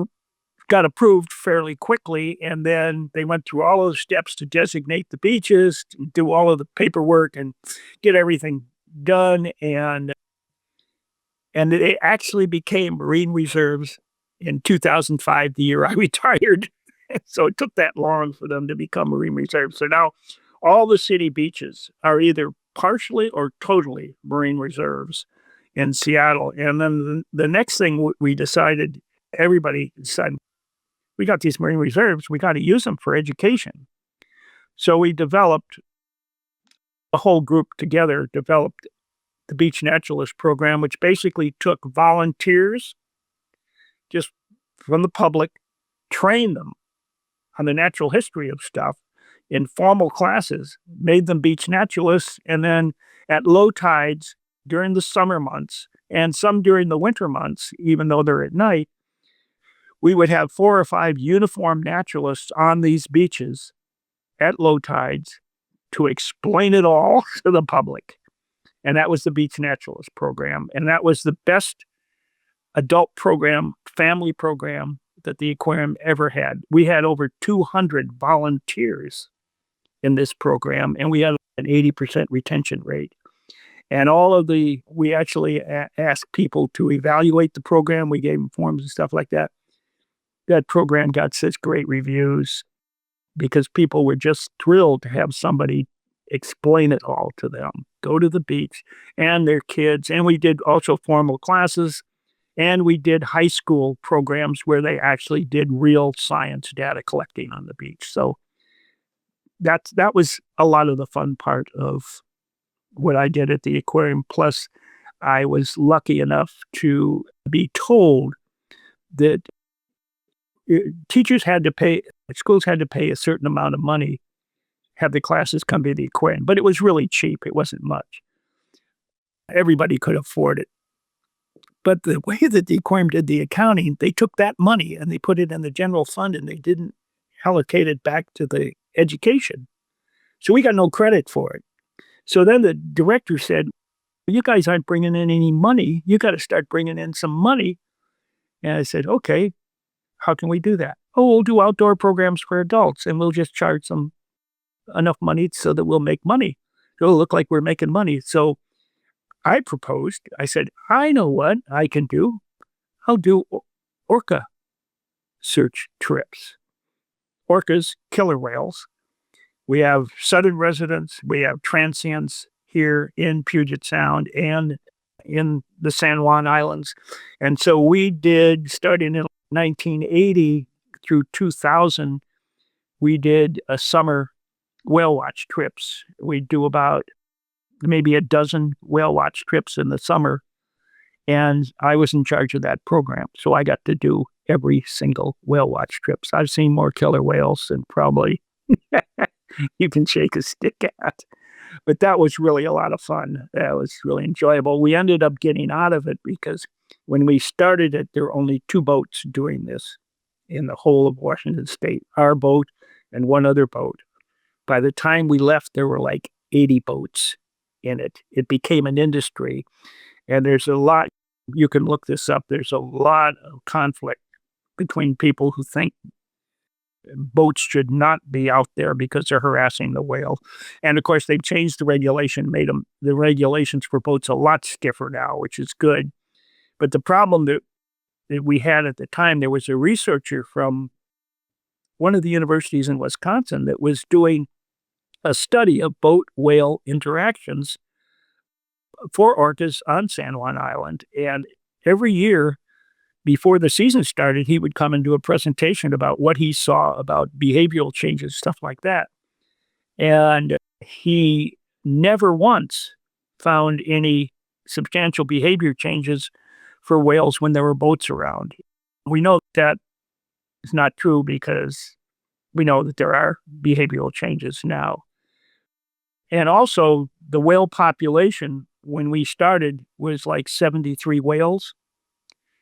got approved fairly quickly. And then they went through all of the steps to designate the beaches, do all of the paperwork, and get everything done. And it actually became marine reserves in 2005, the year I retired. So it took that long for them to become marine reserves. So now all the city beaches are either partially or totally marine reserves in Seattle. And then the next thing we decided, everybody decided, we got these marine reserves, we got to use them for education. So we developed, a whole group together developed the Beach Naturalist program, which basically took volunteers just from the public, trained them on the natural history of stuff in formal classes, made them beach naturalists, and then at low tides during the summer months and some during the winter months, even though they're at night, we would have 4 or 5 uniformed naturalists on these beaches at low tides to explain it all to the public. And that was the Beach Naturalist program. And that was the best adult program, family program that the aquarium ever had. We had over 200 volunteers in this program, and we had an 80% retention rate. And we actually asked people to evaluate the program. We gave them forms and stuff like that. That program got such great reviews because people were just thrilled to have somebody explain it all to them, go to the beach and their kids. And we did also formal classes, and we did high school programs where they actually did real science data collecting on the beach. So that was a lot of the fun part of what I did at the aquarium. Plus, I was lucky enough to be told that schools had to pay a certain amount of money, have the classes come to the aquarium, but it was really cheap. It wasn't much. Everybody could afford it. But the way that the aquarium did the accounting, they took that money and they put it in the general fund and they didn't allocate it back to the education. So we got no credit for it. So then the director said, you guys aren't bringing in any money. You got to start bringing in some money. And I said, okay, how can we do that? Oh, we'll do outdoor programs for adults and we'll just charge them enough money so that we'll make money. It'll look like we're making money. So I proposed, I said, I know what I can do. I'll do orca search trips. Orcas, killer whales. We have southern residents, we have transients here in Puget Sound and in the San Juan Islands. And so we did, starting in 1980 through 2000, we did a summer whale watch trips. We do about maybe a dozen whale watch trips in the summer. And I was in charge of that program. So I got to do every single whale watch trip. So I've seen more killer whales than probably you can shake a stick at. But that was really a lot of fun. That was really enjoyable. We ended up getting out of it because when we started it, there were only 2 boats doing this in the whole of Washington State, our boat and one other boat. By the time we left, there were like 80 boats in it. It became an industry. And there's a lot, you can look this up, there's a lot of conflict between people who think boats should not be out there because they're harassing the whale. And of course, they've changed the regulation, made the regulations for boats a lot stiffer now, which is good. But the problem that we had at the time, there was a researcher from one of the universities in Wisconsin that was doing a study of boat-whale interactions for orcas on San Juan Island. And every year before the season started, he would come and do a presentation about what he saw about behavioral changes, stuff like that. And he never once found any substantial behavior changes for whales when there were boats around. We know that is not true because we know that there are behavioral changes now. And also, the whale population, when we started, was like 73 whales.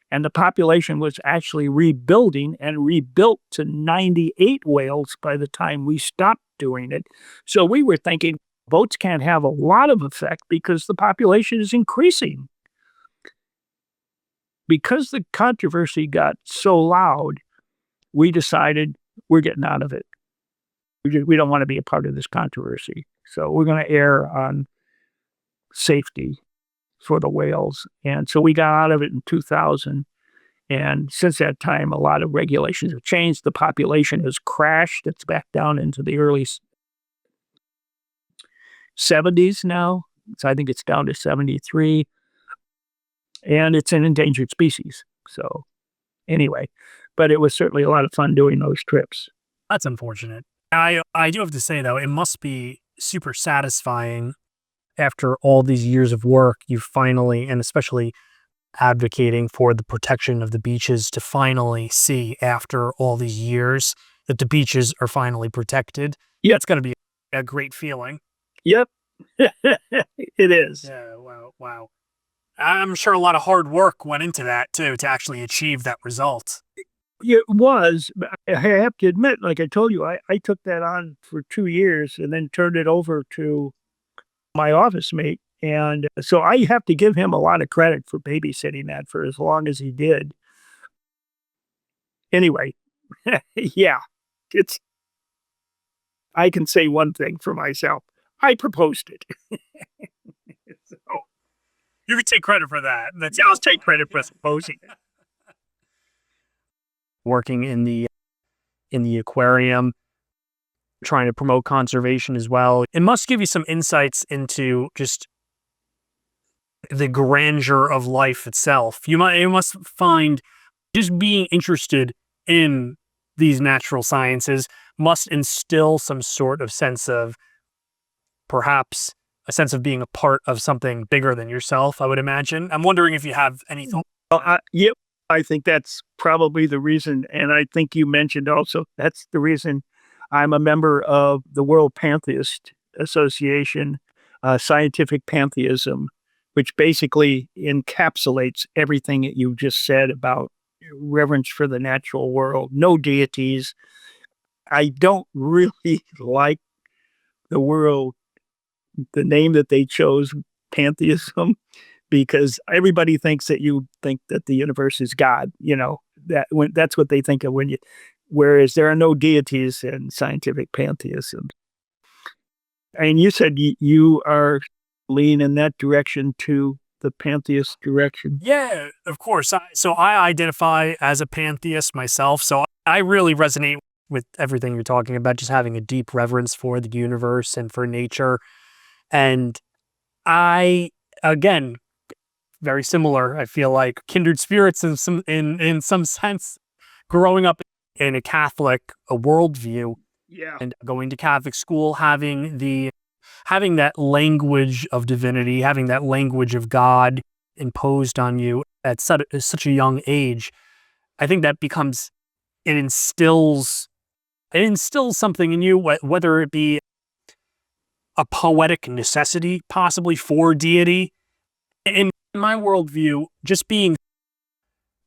And the population was actually rebuilding and rebuilt to 98 whales by the time we stopped doing it. So we were thinking boats can't have a lot of effect because the population is increasing. Because the controversy got so loud, we decided we're getting out of it. We don't want to be a part of this controversy. So we're going to err on safety for the whales. And so we got out of it in 2000. And since that time, a lot of regulations have changed. The population has crashed. It's back down into the early 70s now. So I think it's down to 73. And it's an endangered species. So anyway, but it was certainly a lot of fun doing those trips.
That's unfortunate. I do have to say, though, it must be super satisfying after all these years of work, you finally, and especially advocating for the protection of the beaches, to finally see after all these years that the beaches are finally protected.
Yeah.
It's going to be a great feeling.
Yep. It is.
Yeah, wow. I'm sure a lot of hard work went into that, too, to actually achieve that result.
It was. But I have to admit, like I told you, I took that on for 2 years and then turned it over to my office mate. And so I have to give him a lot of credit for babysitting that for as long as he did. Anyway, yeah, I can say one thing for myself. I proposed it. So,
You can take credit for that.
I'll take credit for proposing it.
Working in the aquarium, trying to promote conservation as well. It must give you some insights into just the grandeur of life itself. You must find just being interested in these natural sciences must instill some sort of sense of, perhaps a sense of being a part of something bigger than yourself, I would imagine. I'm wondering if you have any thoughts.
Well, yeah, I think that's probably the reason. And I think you mentioned also that's the reason I'm a member of the World Pantheist Association, Scientific Pantheism, which basically encapsulates everything that you just said about reverence for the natural world, no deities. I don't really like the name that they chose, pantheism, because everybody thinks that you think that the universe is God. That's what they think of whereas there are no deities in scientific pantheism. And you said you are leaning in that direction to the pantheist direction.
Yeah, of course. So I identify as a pantheist myself. So I really resonate with everything you're talking about, just having a deep reverence for the universe and for nature. And I, again, very similar. I feel like kindred spirits in some sense. Growing up in a Catholic worldview,
Yeah.
and going to Catholic school, having that language of divinity, having that language of God imposed on you at such a young age, I think that it instills something in you, whether it be a poetic necessity, possibly for deity. In my worldview, just being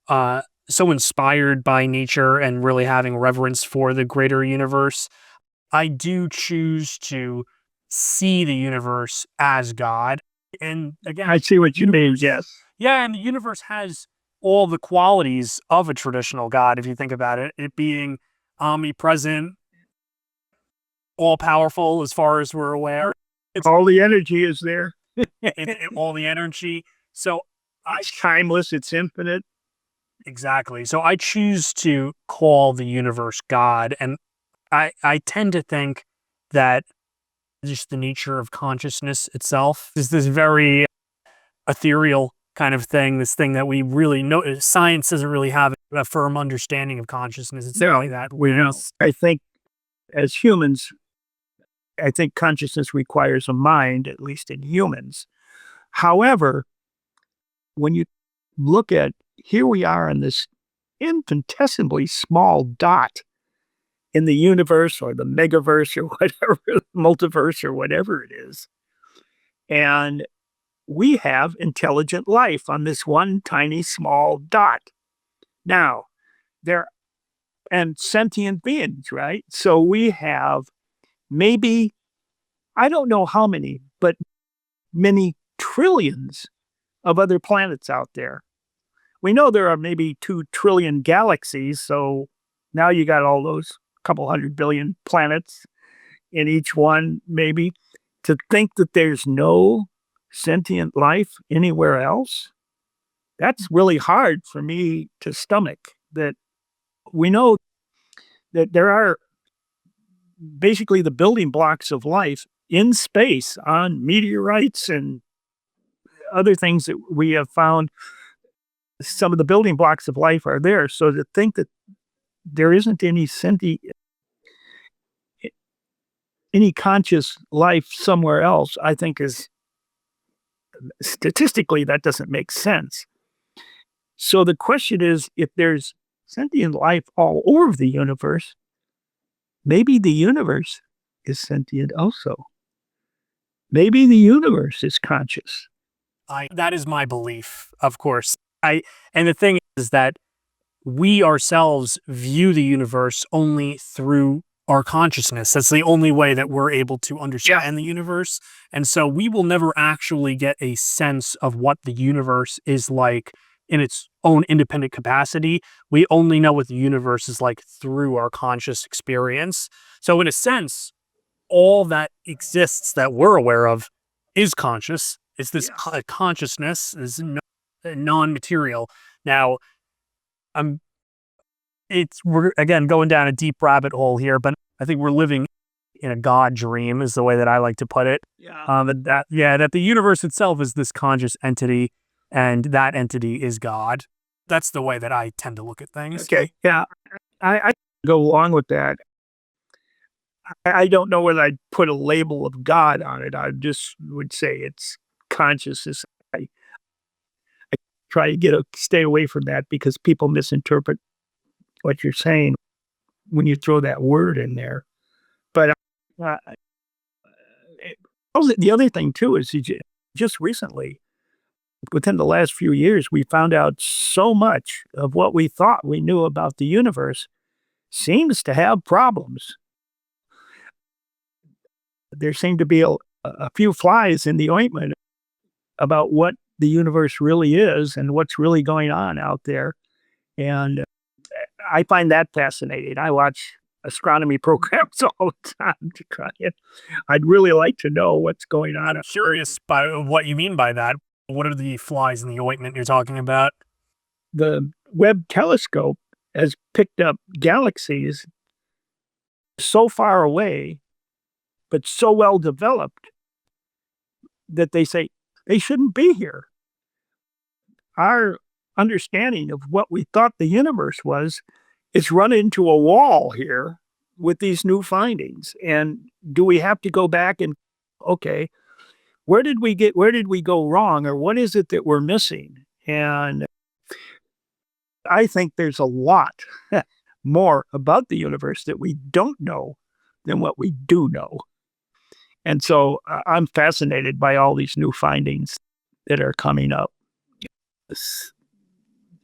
so inspired by nature and really having reverence for the greater universe, I do choose to see the universe as God. And again,
I see what you mean, yes.
yeah, and the universe has all the qualities of a traditional God, if you think about it. It being omnipresent, all-powerful as far as we're aware.
All the energy is there.
All the energy. So
It's timeless, it's infinite.
exactly. So I choose to call the universe God, and I tend to think that just the nature of consciousness itself is this very ethereal kind of thing, this thing that we really know. Science doesn't really have a firm understanding of consciousness. It's
No,
like that.
I think as humans, I think consciousness requires a mind, at least in humans. However, when you look at here we are in this infinitesimally small dot in the universe or the megaverse or whatever, multiverse or whatever it is. And we have intelligent life on this one tiny small dot. Now, there and sentient beings, right? So we have maybe, I don't know how many, but many trillions of other planets out there. We know there are maybe 2 trillion galaxies. So now you got all those couple 100 billion planets in each one, maybe. To think that there's no sentient life anywhere else, that's really hard for me to stomach. That we know that there are basically the building blocks of life in space on meteorites and other things that we have found. Some of the building blocks of life are there. So to think that there isn't any conscious life somewhere else, I think is statistically that doesn't make sense. So the question is, if there's sentient life all over the universe, maybe the universe is sentient also. Maybe the universe is conscious.
That is my belief, of course. And the thing is that we ourselves view the universe only through our consciousness. That's the only way that we're able to understand the universe. And so we will never actually get a sense of what the universe is like in its own independent capacity. We only know what the universe is like through our conscious experience. So in a sense, all that exists that we're aware of is conscious. It's this consciousness is non-material. Now, we're again going down a deep rabbit hole here, but I think we're living in a God dream is the way that I like to put it. That the universe itself is this conscious entity, and that entity is God. That's the way that I tend to look at things.
Okay, yeah, I go along with that. I don't know whether I'd put a label of God on it. I just would say it's consciousness. I try to stay away from that because people misinterpret what you're saying when you throw that word in there. But the other thing too is just recently, within the last few years, we found out so much of what we thought we knew about the universe seems to have problems. There seem to be a few flies in the ointment about what the universe really is and what's really going on out there. And I find that fascinating. I watch astronomy programs all the time to try it. I'd really like to know what's going on.
I'm curious by what you mean by that. What are the flies in the ointment you're talking about?
The Webb telescope has picked up galaxies so far away, but so well developed that they say they shouldn't be here. Our understanding of what we thought the universe was is run into a wall here with these new findings. And do we have to go back and, okay, where did we go wrong, or what is it that we're missing? And I think there's a lot more about the universe that we don't know than what we do know. And so I'm fascinated by all these new findings that are coming up.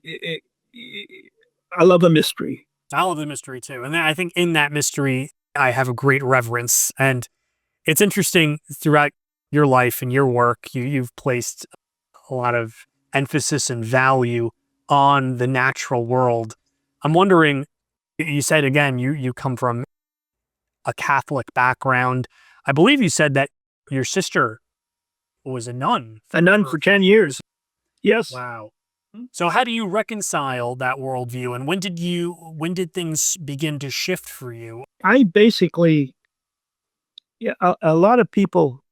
I love a mystery.
I love the mystery too. And I think in that mystery, I have a great reverence. And it's interesting throughout your life and your work, you've placed a lot of emphasis and value on the natural world. I'm wondering, you said again, you come from a Catholic background. I believe you said that your sister was a nun.
A nun for 10 years. Yes.
Wow. So how do you reconcile that worldview, and when did things begin to shift for you?
I basically, a lot of people,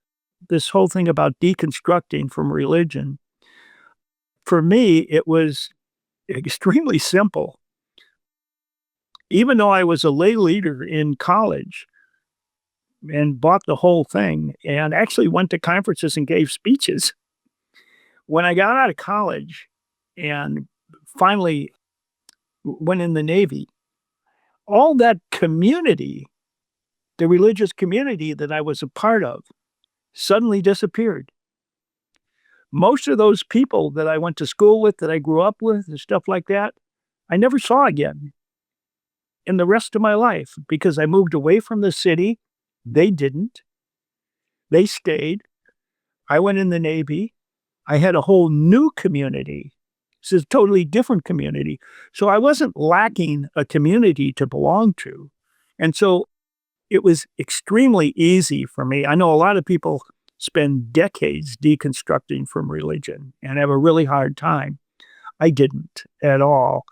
this whole thing about deconstructing from religion, for me, it was extremely simple. Even though I was a lay leader in college and bought the whole thing and actually went to conferences and gave speeches, when I got out of college and finally went in the Navy, all that community, the religious community that I was a part of, suddenly disappeared. Most of those people that I went to school with, that I grew up with, and stuff like that, I never saw again in the rest of my life because I moved away from the city. They didn't. They stayed. I went in the Navy. I had a whole new community. This is a totally different community. So I wasn't lacking a community to belong to. And so it was extremely easy for me. I know a lot of people spend decades deconstructing from religion and have a really hard time. I didn't at all.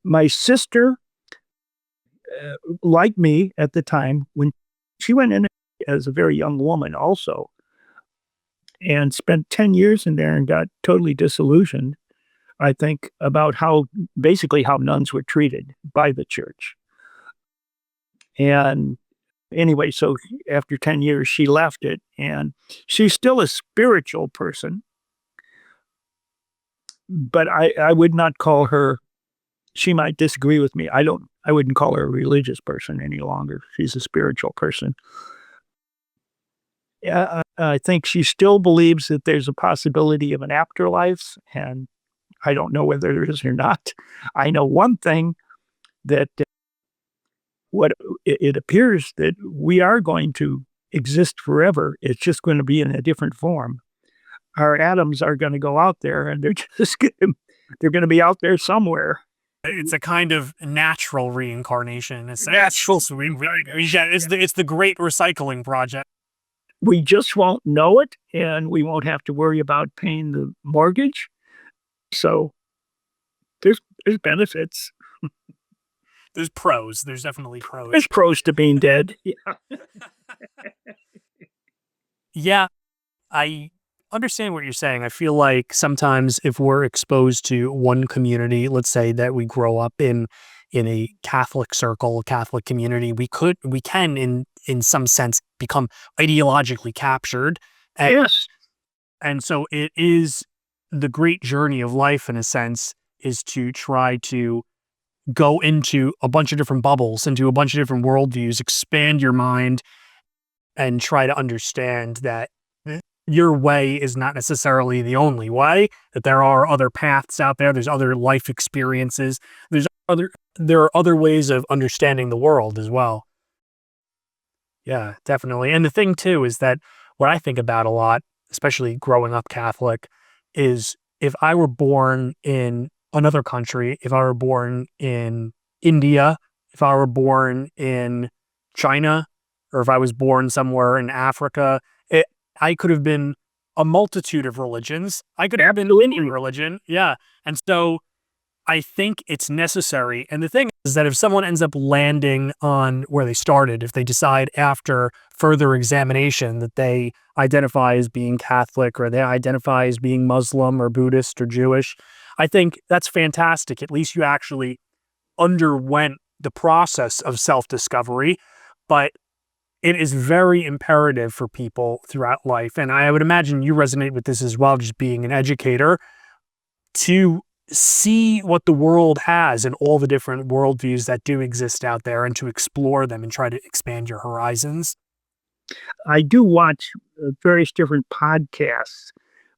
My sister, like me at the time, when she went in as a very young woman also, and spent 10 years in there and got totally disillusioned, I think, about how basically how nuns were treated by the church. And anyway, so after 10 years, she left it, and she's still a spiritual person, but I would not call her, she might disagree with me. I wouldn't call her a religious person any longer. She's a spiritual person. Yeah, I think she still believes that there's a possibility of an afterlife, and I don't know whether there is or not. I know one thing, that what it appears that we are going to exist forever. It's just going to be in a different form. Our atoms are going to go out there, and they're going to be out there somewhere.
It's a kind of natural reincarnation.
Natural.
Yeah, it's the great recycling project.
We just won't know it, and we won't have to worry about paying the mortgage. So there's benefits.
There's pros. There's definitely pros.
There's pros to being dead. Yeah.
Yeah, I understand what you're saying. I feel like sometimes if we're exposed to one community, let's say that we grow up in a Catholic circle, a Catholic community, we can in some sense become ideologically captured.
Yes.
And so it is the great journey of life, in a sense, is to try to go into a bunch of different bubbles, into a bunch of different worldviews, expand your mind, and try to understand that your way is not necessarily the only way, that there are other paths out there, there's other life experiences, there are other ways of understanding the world as well. Yeah, definitely. And the thing too is that what I think about a lot, especially growing up Catholic, is if I were born in another country, if I were born in India, if I were born in China, or if I was born somewhere in Africa, I could have been a multitude of religions. I could have been any religion. Yeah. And so I think it's necessary. And the thing is that if someone ends up landing on where they started, if they decide after further examination that they identify as being Catholic, or they identify as being Muslim or Buddhist or Jewish, I think that's fantastic. At least you actually underwent the process of self-discovery. But it is very imperative for people throughout life, and I would imagine you resonate with this as well, just being an educator, to see what the world has and all the different worldviews that do exist out there, and to explore them and try to expand your horizons.
I do watch various different podcasts.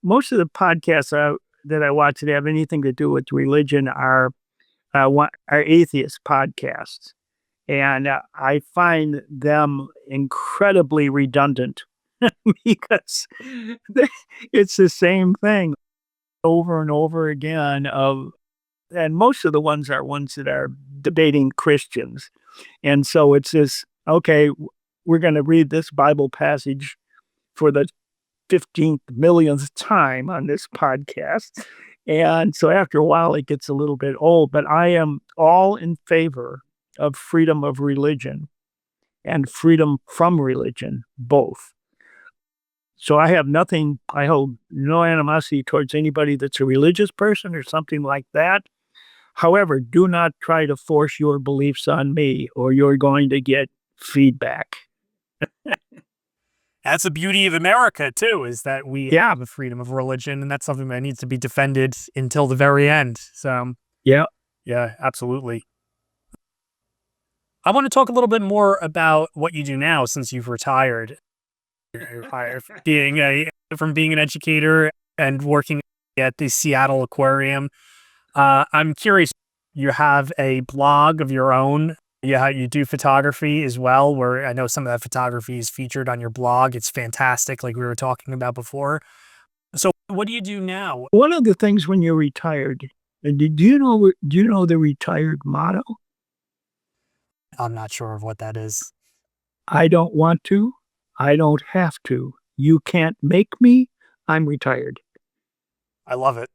Most of the podcasts that I watch that have anything to do with religion are atheist podcasts. And I find them incredibly redundant because it's the same thing over and over again. And most of the ones that are debating Christians. And so it's this, okay, we're going to read this Bible passage for the 15th millionth time on this podcast. And so after a while, it gets a little bit old, but I am all in favor of freedom of religion and freedom from religion, both. So I hold no animosity towards anybody that's a religious person or something like that. However, do not try to force your beliefs on me, or you're going to get feedback.
That's the beauty of America, too, is that we have a freedom of religion, and that's something that needs to be defended until the very end. So,
yeah,
absolutely. I want to talk a little bit more about what you do now since you've retired. Being from being an educator and working at the Seattle Aquarium. I'm curious, you have a blog of your own. You do photography as well, where I know some of that photography is featured on your blog. It's fantastic, like we were talking about before. So what do you do now?
One of the things when you're retired, do you know the retired motto?
I'm not sure of what that is.
I don't want to. I don't have to. You can't make me. I'm retired.
I love it.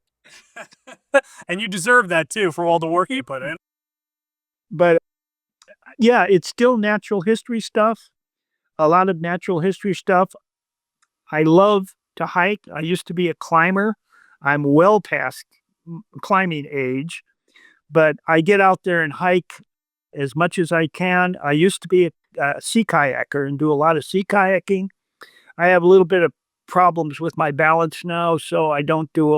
And you deserve that too for all the work you put in.
But yeah, it's still natural history stuff. A lot of natural history stuff. I love to hike. I used to be a climber. I'm well past climbing age, but I get out there and hike as much as I can. I used to be a sea kayaker and do a lot of sea kayaking. I have a little bit of problems with my balance now, so I don't do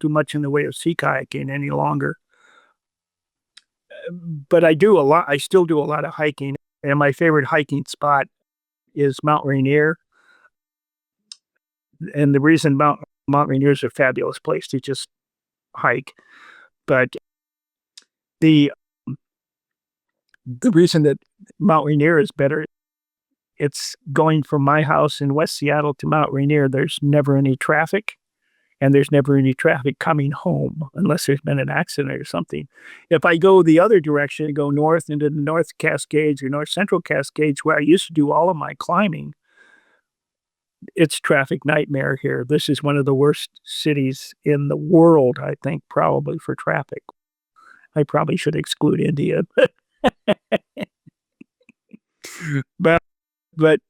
much in the way of sea kayaking any longer. But I still do a lot of hiking, and my favorite hiking spot is Mount Rainier. And the reason Mount Rainier is a fabulous place to just hike, but the the reason that Mount Rainier is better, it's going from my house in West Seattle to Mount Rainier. There's never any traffic, and there's never any traffic coming home unless there's been an accident or something. If I go the other direction and go north into the North Cascades or North Central Cascades, where I used to do all of my climbing, it's traffic nightmare here. This is one of the worst cities in the world, I think, probably for traffic. I probably should exclude India, but but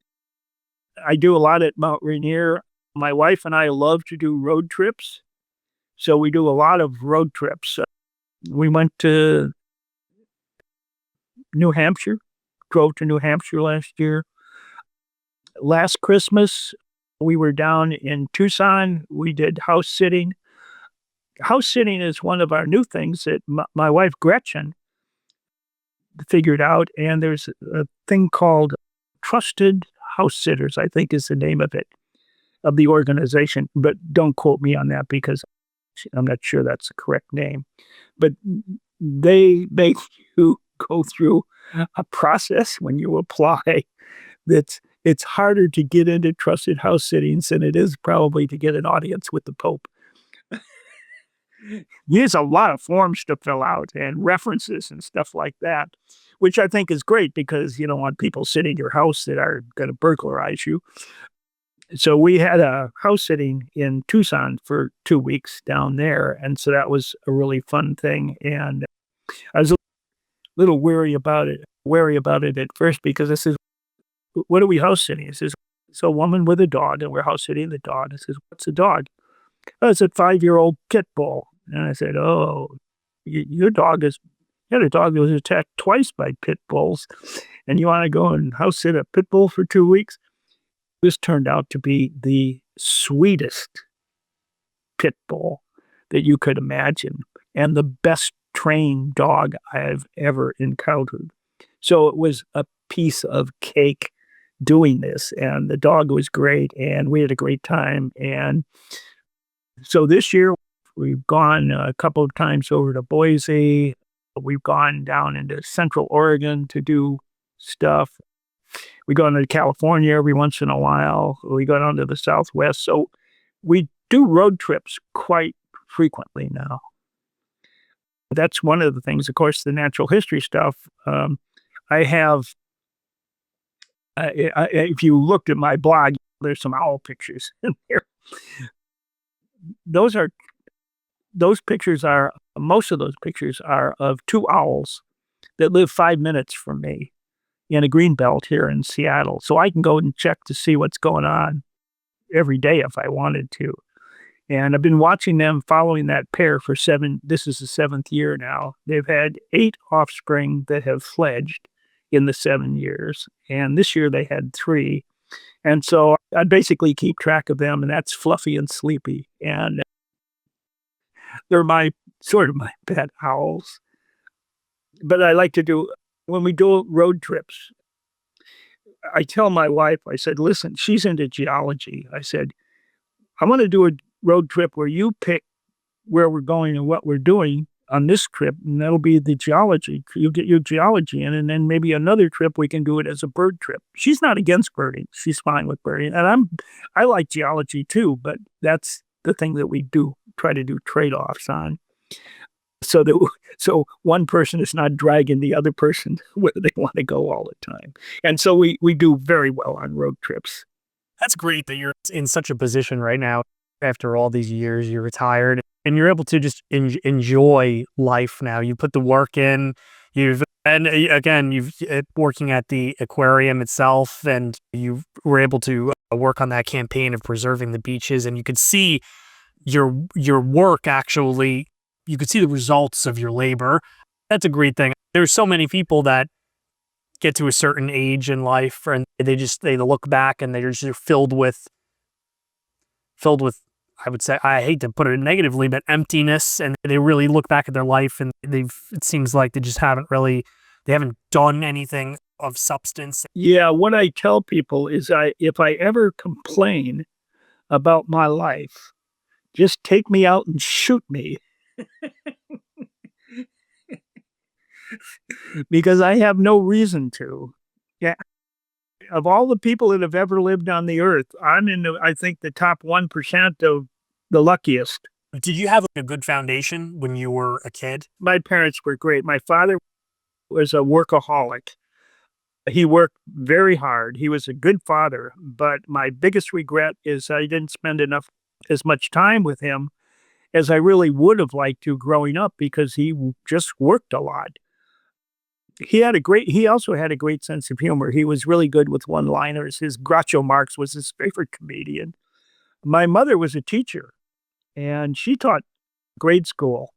I do a lot at Mount Rainier. My wife and I love to do road trips, so we do a lot of road trips. We went to New Hampshire, drove to New Hampshire last year. Last Christmas, we were down in Tucson. We did house sitting. House sitting is one of our new things that my wife Gretchen figured out, and there's a thing called Trusted House Sitters, I think is the name of the organization, but don't quote me on that because I'm not sure that's the correct name. But they make you go through a process when you apply that's it's harder to get into trusted house sittings than it is probably to get an audience with the Pope. There's a lot of forms to fill out and references and stuff like that, which I think is great because you don't want people sitting in your house that are going to burglarize you. So we had a house sitting in Tucson for 2 weeks down there, and so that was a really fun thing. And I was a little wary about it at first because I says, "What are we house sitting?" It says, "It's a woman with a dog, and we're house sitting the dog." I says, "What's a dog?" "Oh, it's a 5-year-old pit bull." And I said, "Oh, your dog is you had a dog that was attacked twice by pit bulls, and you want to go and house sit a pit bull for 2 weeks?" This turned out to be the sweetest pit bull that you could imagine and the best trained dog I've ever encountered. So it was a piece of cake doing this, and the dog was great, and we had a great time. And so this year, we've gone a couple of times over to Boise. We've gone down into Central Oregon to do stuff. We go into California every once in a while. We go down to the Southwest. So we do road trips quite frequently now. That's one of the things. Of course, the natural history stuff. I have, if you looked at my blog, there's some owl pictures in there. Those are, most of those pictures are of two owls that live 5 minutes from me in a green belt here in Seattle. So I can go and check to see what's going on every day if I wanted to. And I've been watching them following that pair for this is the 7th year now. They've had 8 offspring that have fledged in the 7 years. And this year they had 3. And so I basically keep track of them, and that's Fluffy and Sleepy. And they're sort of my pet owls. But I like to do When we do road trips, I tell my wife, I said, listen, she's into geology. I said, I want to do a road trip where you pick where we're going and what we're doing on this trip, and that'll be the geology. You get your geology in, and then maybe another trip we can do it as a bird trip. She's not against birding; she's fine with birding, and I like geology too. But that's the thing that we do try to do trade offs on, so that so one person is not dragging the other person where they want to go all the time, and so we do very well on road trips.
That's great that you're in such a position right now. After all these years, you're retired and you're able to just enjoy life now. You put the work in. You've working at the aquarium itself, and you were able to work on that campaign of preserving the beaches, and you could see your work actually. You could see the results of your labor. That's a great thing. There's so many people that get to a certain age in life and they look back and they're just filled with, I would say, I hate to put it negatively, but emptiness, and they really look back at their life and it seems like they haven't done anything of substance.
Yeah, what I tell people is if I ever complain about my life, just take me out and shoot me. Because I have no reason to. Yeah. Of all the people that have ever lived on the earth, I'm in I think the top 1% of the luckiest.
Did you have a good foundation when you were a kid?
My parents were great. My father was a workaholic. He worked very hard. He was a good father, but my biggest regret is I didn't spend as much time with him as I really would have liked to growing up because he just worked a lot. He also had a great sense of humor. He was really good with one-liners. His Groucho Marx was his favorite comedian. My mother was a teacher, and she taught grade school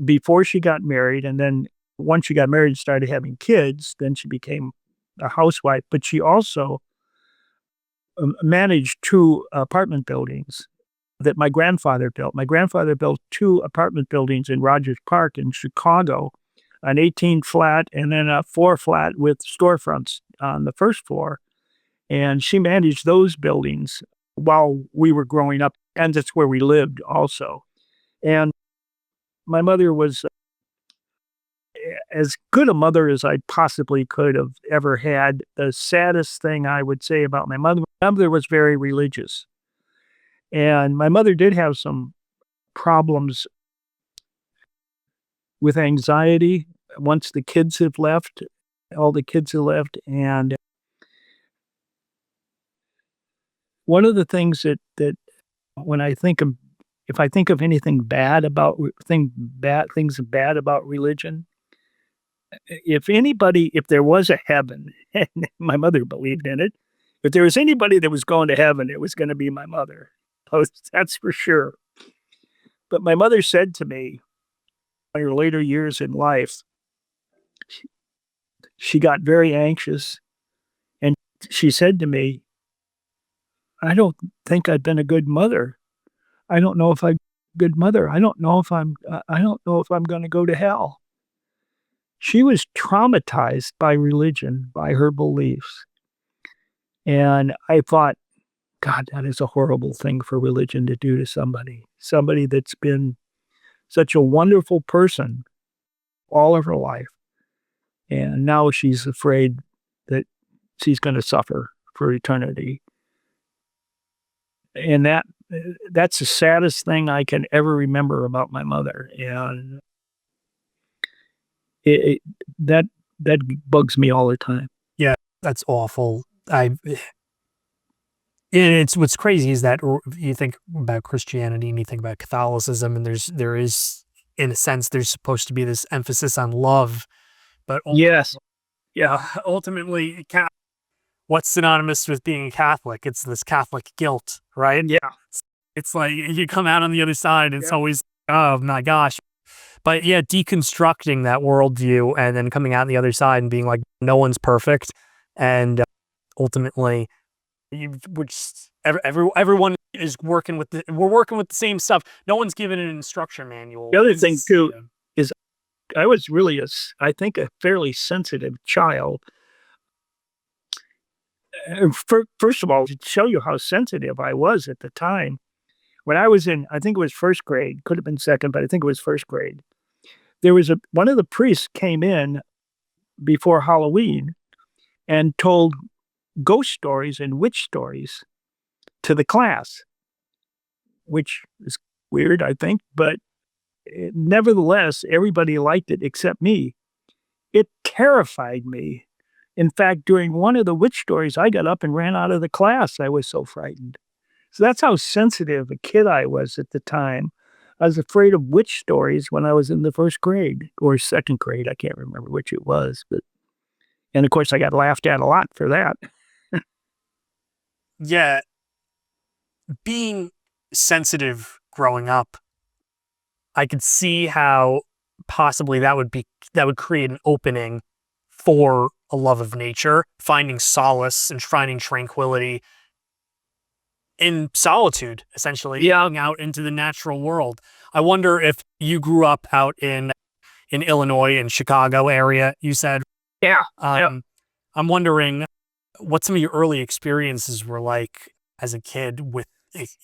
before she got married, and then once she got married and started having kids, then she became a housewife, but she also, managed 2 apartment buildings that my grandfather built. My grandfather built 2 apartment buildings in Rogers Park in Chicago, an 18 flat and then a 4 flat with storefronts on the first floor, and she managed those buildings while we were growing up, and that's where we lived also. And my mother was as good a mother as I possibly could have ever had. The saddest thing I would say about my mother was very religious. And my mother did have some problems with anxiety once the kids have left, all the kids have left. And one of the things that when I think of, if I think of anything bad about things bad about religion, if there was a heaven, and my mother believed in it, if there was anybody that was going to heaven, it was going to be my mother. That's for sure. But my mother said to me in her later years in life, she got very anxious and she said to me, I don't think I've been a good mother. I don't know if I'm a good mother. I don't know if I'm going to go to hell. She was traumatized by religion, by her beliefs. And I thought, God, that is a horrible thing for religion to do to somebody that's been such a wonderful person all of her life. And now she's afraid that she's going to suffer for eternity. And that's the saddest thing I can ever remember about my mother. And it that that bugs me all the time.
Yeah, that's awful. It's what's crazy is that you think about Christianity and you think about Catholicism, and there is, in a sense, there's supposed to be this emphasis on love, but
Yes. Yeah.
ultimately, what's synonymous with being a Catholic? It's this Catholic guilt, right?
Yeah.
It's like you come out on the other side, it's
Yeah.
always, oh my gosh. But yeah, deconstructing that worldview and then coming out on the other side and being like, no one's perfect. And ultimately, everyone is working with we're working with the same stuff. No one's given an instruction manual.
The other thing too is I was really I think a fairly sensitive child. First of all, to show you how sensitive I was at the time, when I was in, I think it was first grade, could have been second, but I think it was first grade. There was one of the priests came in before Halloween and told ghost stories and witch stories to the class, which is weird, I think, but nevertheless, everybody liked it except me. It terrified me. In fact, during one of the witch stories, I got up and ran out of the class. I was so frightened. So that's how sensitive a kid I was at the time. I was afraid of witch stories when I was in the first grade or second grade. I can't remember which it was, but and of course I got laughed at a lot for that.
Yeah, being sensitive growing up, I could see how possibly that would create an opening for a love of nature, finding solace and finding tranquility in solitude, essentially, going out into the natural world. I wonder if you grew up out in Illinois, in Chicago area, you said.
Yeah.
I'm wondering what some of your early experiences were like as a kid with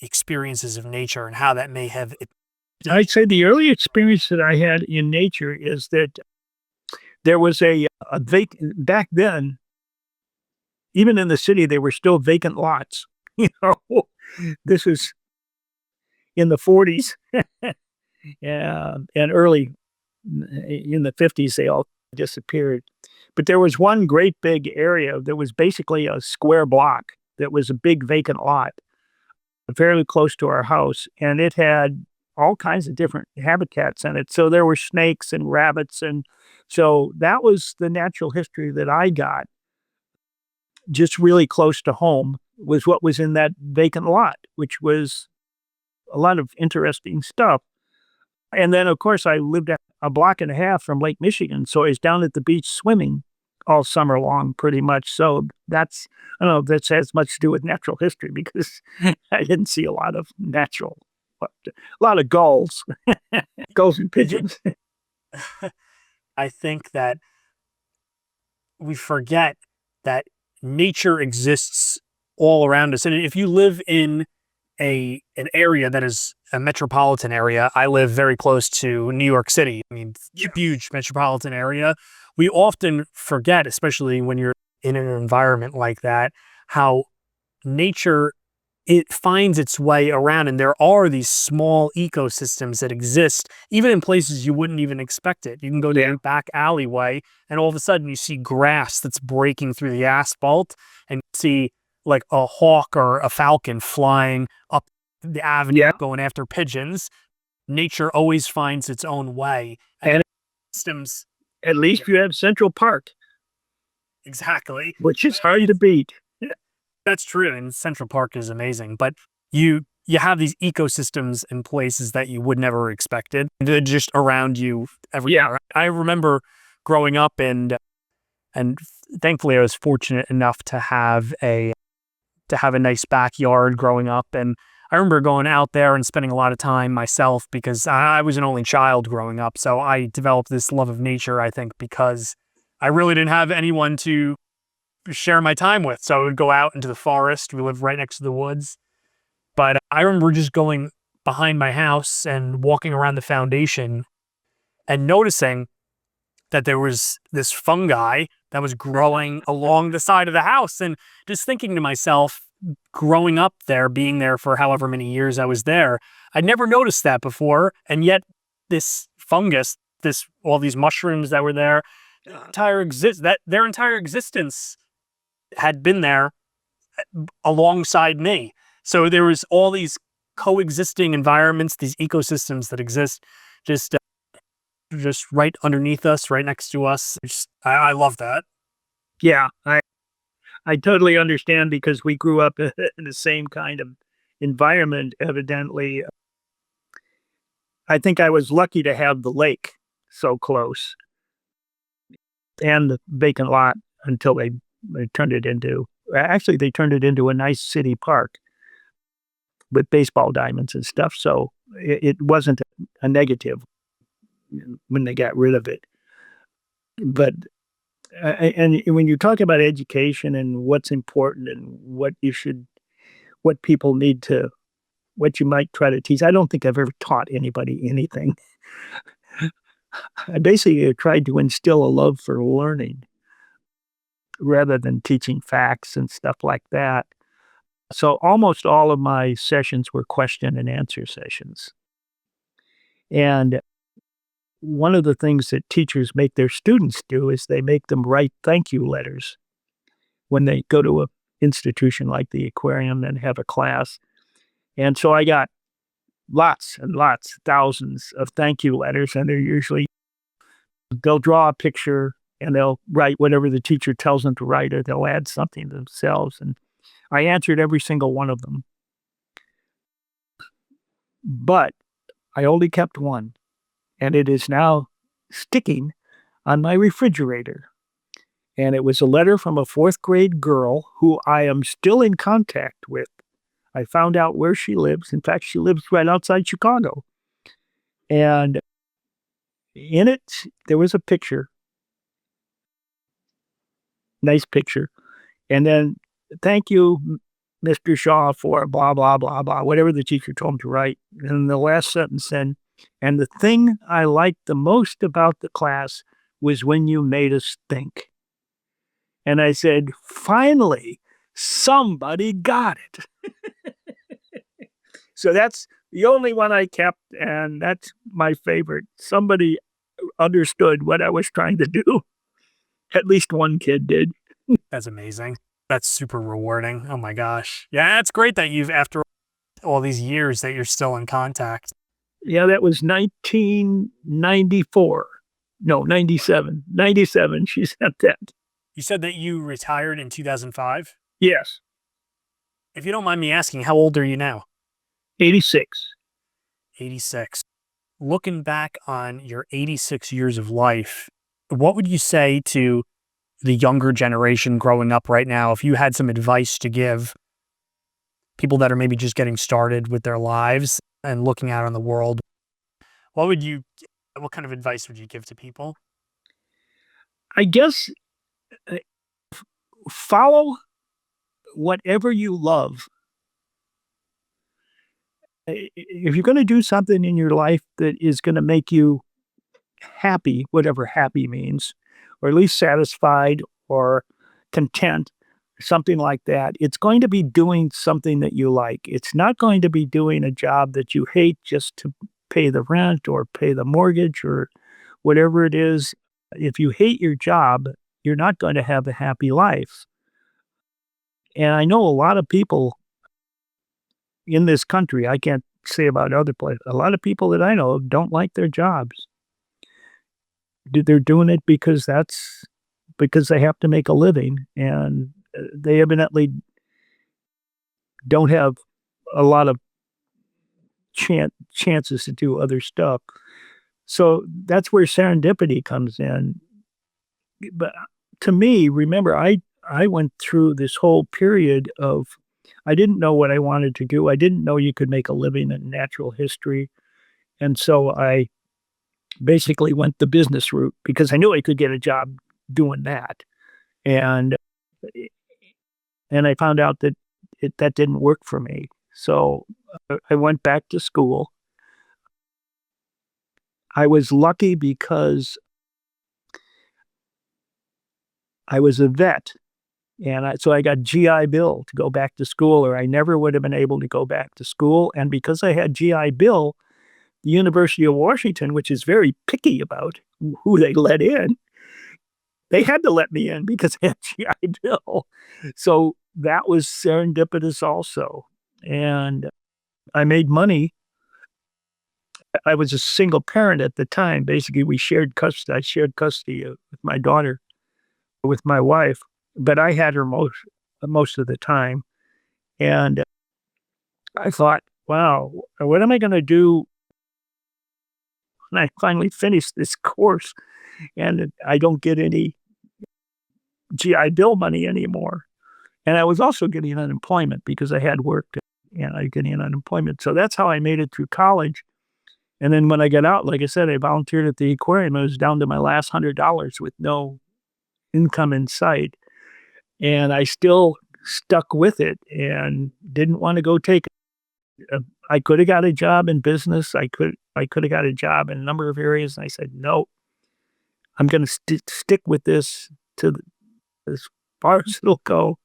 experiences of nature and how that may have.
I'd say the early experience that I had in nature is that there was a vacant, back then, even in the city, there were still vacant lots. You know, this is in the 40s. Yeah, and early in the 50s, they all disappeared. But there was one great big area that was basically a square block that was a big vacant lot, fairly close to our house, and it had all kinds of different habitats in it. So there were snakes and rabbits, and so that was the natural history that I got, just really close to home, was what was in that vacant lot, which was a lot of interesting stuff. And then, of course, I lived at a block and a half from Lake Michigan, so I was down at the beach swimming all summer long, pretty much. So that's, I don't know if this has much to do with natural history because I didn't see a lot of natural, a lot of gulls, gulls and pigeons.
I think that we forget that nature exists all around us. And if you live in an area that is a metropolitan area, I live very close to New York City. I mean, huge metropolitan area. We often forget, especially when you're in an environment like that, how nature, it finds its way around, and there are these small ecosystems that exist even in places you wouldn't even expect it. You can go down a back alleyway and all of a sudden you see grass that's breaking through the asphalt, and you see like a hawk or a falcon flying up the avenue going after pigeons. Nature always finds its own way.
And
systems,
at least you have Central Park,
exactly,
which is hard to beat.
That's true, and Central Park is amazing. But you have these ecosystems in places that you would never expected. They're just around you everywhere. I remember growing up, and thankfully I was fortunate enough to have a nice backyard growing up. And I remember going out there and spending a lot of time myself because I was an only child growing up. So I developed this love of nature, I think, because I really didn't have anyone to share my time with. So I would go out into the forest. We live right next to the woods. But I remember just going behind my house and walking around the foundation and noticing that there was this fungi that was growing along the side of the house, and just thinking to myself, growing up there, being there for however many years I was there, I'd never noticed that before. And yet this fungus, all these mushrooms that were there, their entire existence had been there alongside me. So there was all these coexisting environments, these ecosystems that exist just right underneath us, right next to us. I love that.
Yeah, I totally understand because we grew up in the same kind of environment, evidently. I think I was lucky to have the lake so close and the vacant lot until they turned it into, actually, they turned it into a nice city park with baseball diamonds and stuff. So it wasn't a negative. when they got rid of it. But and when you talk about education and what's important and what people need to, what you might try to teach, I don't think I've ever taught anybody anything. I basically tried to instill a love for learning rather than teaching facts and stuff like that. So almost all of my sessions were question and answer sessions. And one of the things that teachers make their students do is they make them write thank you letters when they go to a institution like the aquarium and have a class. And so I got lots and lots, thousands of thank you letters, and they'll draw a picture and they'll write whatever the teacher tells them to write, or they'll add something themselves. And I answered every single one of them. But I only kept one, and it is now sticking on my refrigerator. And it was a letter from a fourth grade girl who I am still in contact with. I found out where she lives. In fact, she lives right outside Chicago. And in it, there was a picture, nice picture. And then, thank you, Mr. Shaw, for blah, blah, blah, blah, whatever the teacher told him to write. And the last sentence said, and the thing I liked the most about the class was when you made us think. And I said, finally, somebody got it. So that's the only one I kept, and that's my favorite. Somebody understood what I was trying to do. At least one kid did.
That's amazing. That's super rewarding. Oh my gosh. Yeah, it's great that after all these years, that you're still in contact.
Yeah, that was 1994. No, 97. 97, she sent that.
You said that you retired in 2005?
Yes.
If you don't mind me asking, how old are you now?
86.
86. Looking back on your 86 years of life, what would you say to the younger generation growing up right now, if you had some advice to give people that are maybe just getting started with their lives and looking out on the world? What kind of advice would you give to people?
I guess follow whatever you love. If you're going to do something in your life that is going to make you happy, whatever happy means, or at least satisfied or content, something like that, it's going to be doing something that you like. It's not going to be doing a job that you hate just to pay the rent or pay the mortgage or whatever it is. If you hate your job, you're not going to have a happy life. And I know a lot of people in this country, I can't say about other places, a lot of people that I know don't like their jobs. They're doing it because they have to make a living, and they evidently don't have a lot of chances to do other stuff. So that's where serendipity comes in. But to me, remember, I went through this whole period of, I didn't know what I wanted to do. I didn't know you could make a living in natural history. And so I basically went the business route because I knew I could get a job doing that. And I found out that that didn't work for me. So I went back to school. I was lucky because I was a vet. And so I got GI Bill to go back to school, or I never would have been able to go back to school. And because I had GI Bill, the University of Washington, which is very picky about who they let in, they had to let me in because I had GI Bill. So that was serendipitous also. And I made money. I was a single parent at the time. Basically, we shared custody. I shared custody with my daughter, with my wife, but I had her most of the time. And I thought, wow, what am I going to do when I finally finish this course and I don't get any GI Bill money anymore? And I was also getting unemployment because I had worked and I was getting unemployment. So that's how I made it through college. And then when I got out, like I said, I volunteered at the aquarium. I was down to my last $100 with no income in sight. And I still stuck with it and didn't want to go take I could have got a job in business. I could have got a job in a number of areas. And I said, no, I'm going to stick with this as far as it'll go.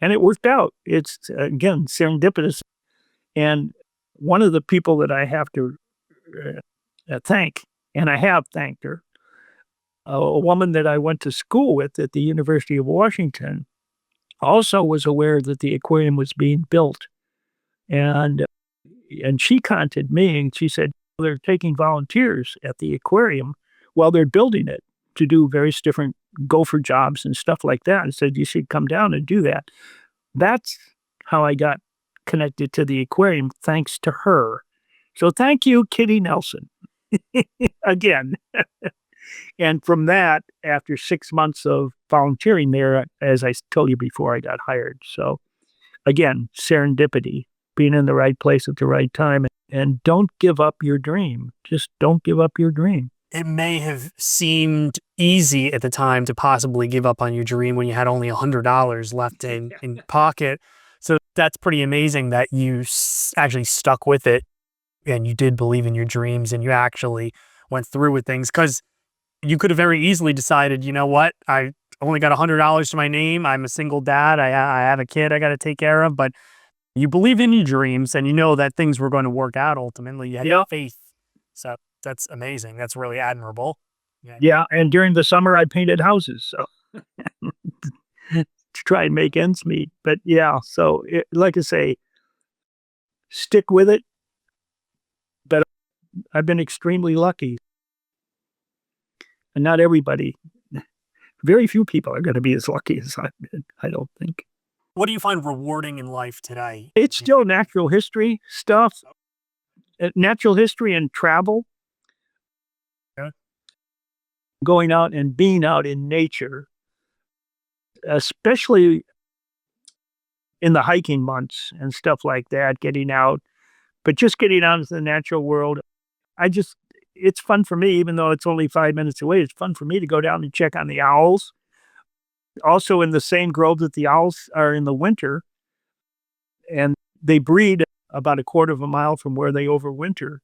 And it worked out. It's, again, serendipitous. And one of the people that I have to thank, and I have thanked her, a woman that I went to school with at the University of Washington, also was aware that the aquarium was being built. And she contacted me and she said, they're taking volunteers at the aquarium while they're building it to do various different gopher jobs and stuff like that. And said, you should come down and do that. That's how I got connected to the aquarium, thanks to her. So thank you, Kitty Nelson, again. And from that, after 6 months of volunteering there, as I told you before, I got hired. So again, serendipity, being in the right place at the right time, and don't give up your dream. Just don't give up your dream.
It may have seemed easy at the time to possibly give up on your dream when you had only $100 left in pocket. So that's pretty amazing that you actually stuck with it and you did believe in your dreams and you actually went through with things, because you could have very easily decided, you know what, I only got $100 to my name. I'm a single dad. I have a kid I got to take care of. But you believed in your dreams and you know that things were going to work out ultimately. You had faith. So that's amazing. That's really admirable.
Yeah. And during the summer, I painted houses. So to try and make ends meet. But yeah, so like I say, stick with it. But I've been extremely lucky. And not everybody, very few people are going to be as lucky as I've been, I don't think.
What do you find rewarding in life today?
It's still natural history stuff, natural history and travel.
Okay.
Going out and being out in nature, especially in the hiking months and stuff like that, getting out, but just getting out into the natural world. It's fun for me, even though it's only 5 minutes away. It's fun for me to go down and check on the owls. Also in the same grove that the owls are in the winter, and they breed about a quarter of a mile from where they overwinter.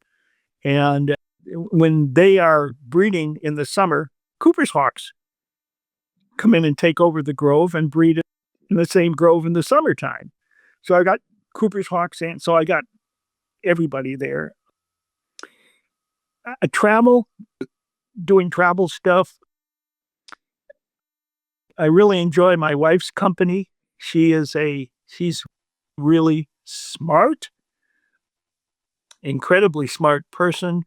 And when they are breeding in the summer, Cooper's hawks come in and take over the grove and breed in the same grove in the summertime. So I got Cooper's hawks, and so I got everybody there. Doing travel stuff. I really enjoy my wife's company. She's really smart, incredibly smart person.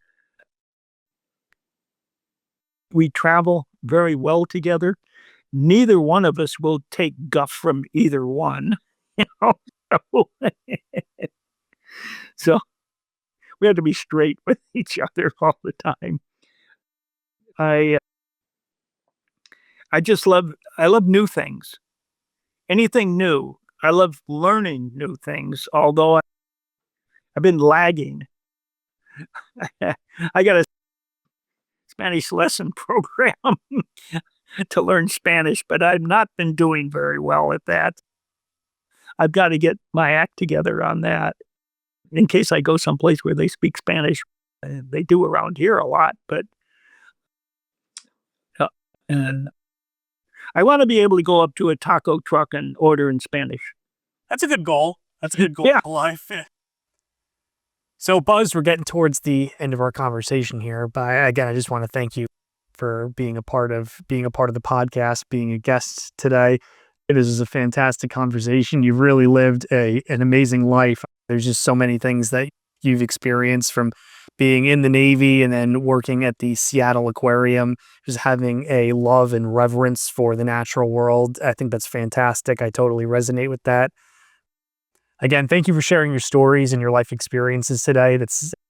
We travel very well together. Neither one of us will take guff from either one. You know? So we have to be straight with each other all the time. I love new things. Anything new. I love learning new things, although I've been lagging. I got a Spanish lesson program to learn Spanish, but I've not been doing very well at that. I've got to get my act together on that in case I go someplace where they speak Spanish. They do around here a lot, but and I want to be able to go up to a taco truck and order in Spanish.
That's a good goal. That's a good goal
Yeah.
in life. Yeah. So, Buzz, we're getting towards the end of our conversation here, but again, I just want to thank you for being a part of the podcast, being a guest today. This is a fantastic conversation. You've really lived an amazing life. There's just so many things that you've experienced, from being in the Navy and then working at the Seattle Aquarium, just having a love and reverence for the natural world. I think that's fantastic. I totally resonate with that. Again, thank you for sharing your stories and your life experiences today.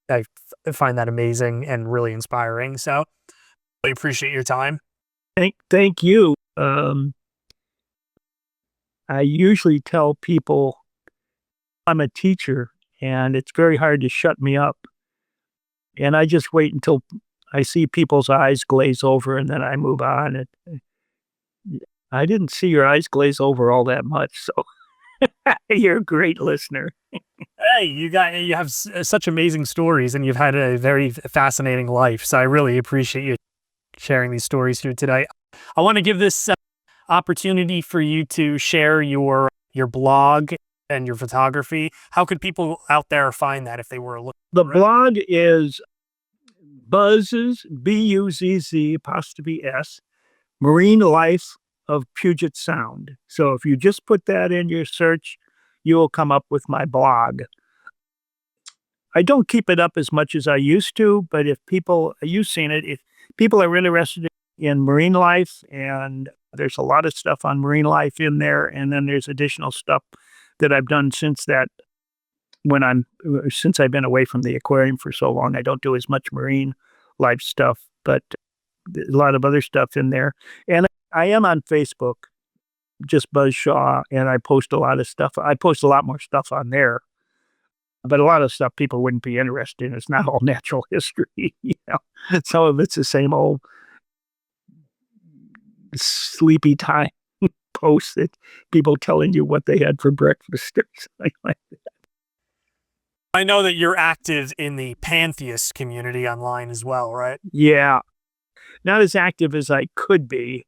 I find that amazing and really inspiring. So I appreciate your time.
Thank you. I usually tell people I'm a teacher and it's very hard to shut me up. And I just wait until I see people's eyes glaze over and then I move on. I didn't see your eyes glaze over all that much, so you're a great listener.
Hey, you have such amazing stories, and you've had a very fascinating life. So I really appreciate you sharing these stories here today. I want to give this opportunity for you to share your blog and your photography. How could people out there find that if they were looking?
The blog is Buzz's, Buzz apostrophe S, Marine Life of Puget Sound. So if you just put that in your search, you will come up with my blog. I don't keep it up as much as I used to, but if people, you've seen it, if people are interested in marine life, and there's a lot of stuff on marine life in there, and then there's additional stuff that I've done since that, since I've been away from the aquarium for so long. I don't do as much marine life stuff, but a lot of other stuff in there. And I am on Facebook, just Buzz Shaw, and I post a lot of stuff. I post a lot more stuff on there, but a lot of stuff people wouldn't be interested in. It's not all natural history, Some of it's the same old sleepy time posts that people telling you what they had for breakfast or something like that.
I know that you're active in the pantheist community online as well, right?
Yeah, not as active as I could be.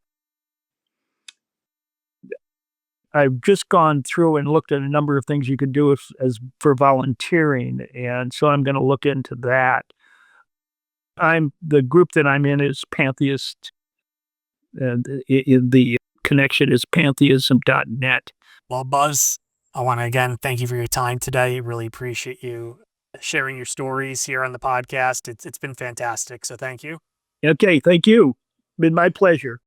I've just gone through and looked at a number of things you could do as for volunteering, and so I'm going to look into that. The group that I'm in is Pantheist, and the connection is pantheism.net.
Well, Buzz, I want to again thank you for your time today. Really appreciate you sharing your stories here on the podcast. It's been fantastic. So thank you.
Okay, thank you. Been my pleasure.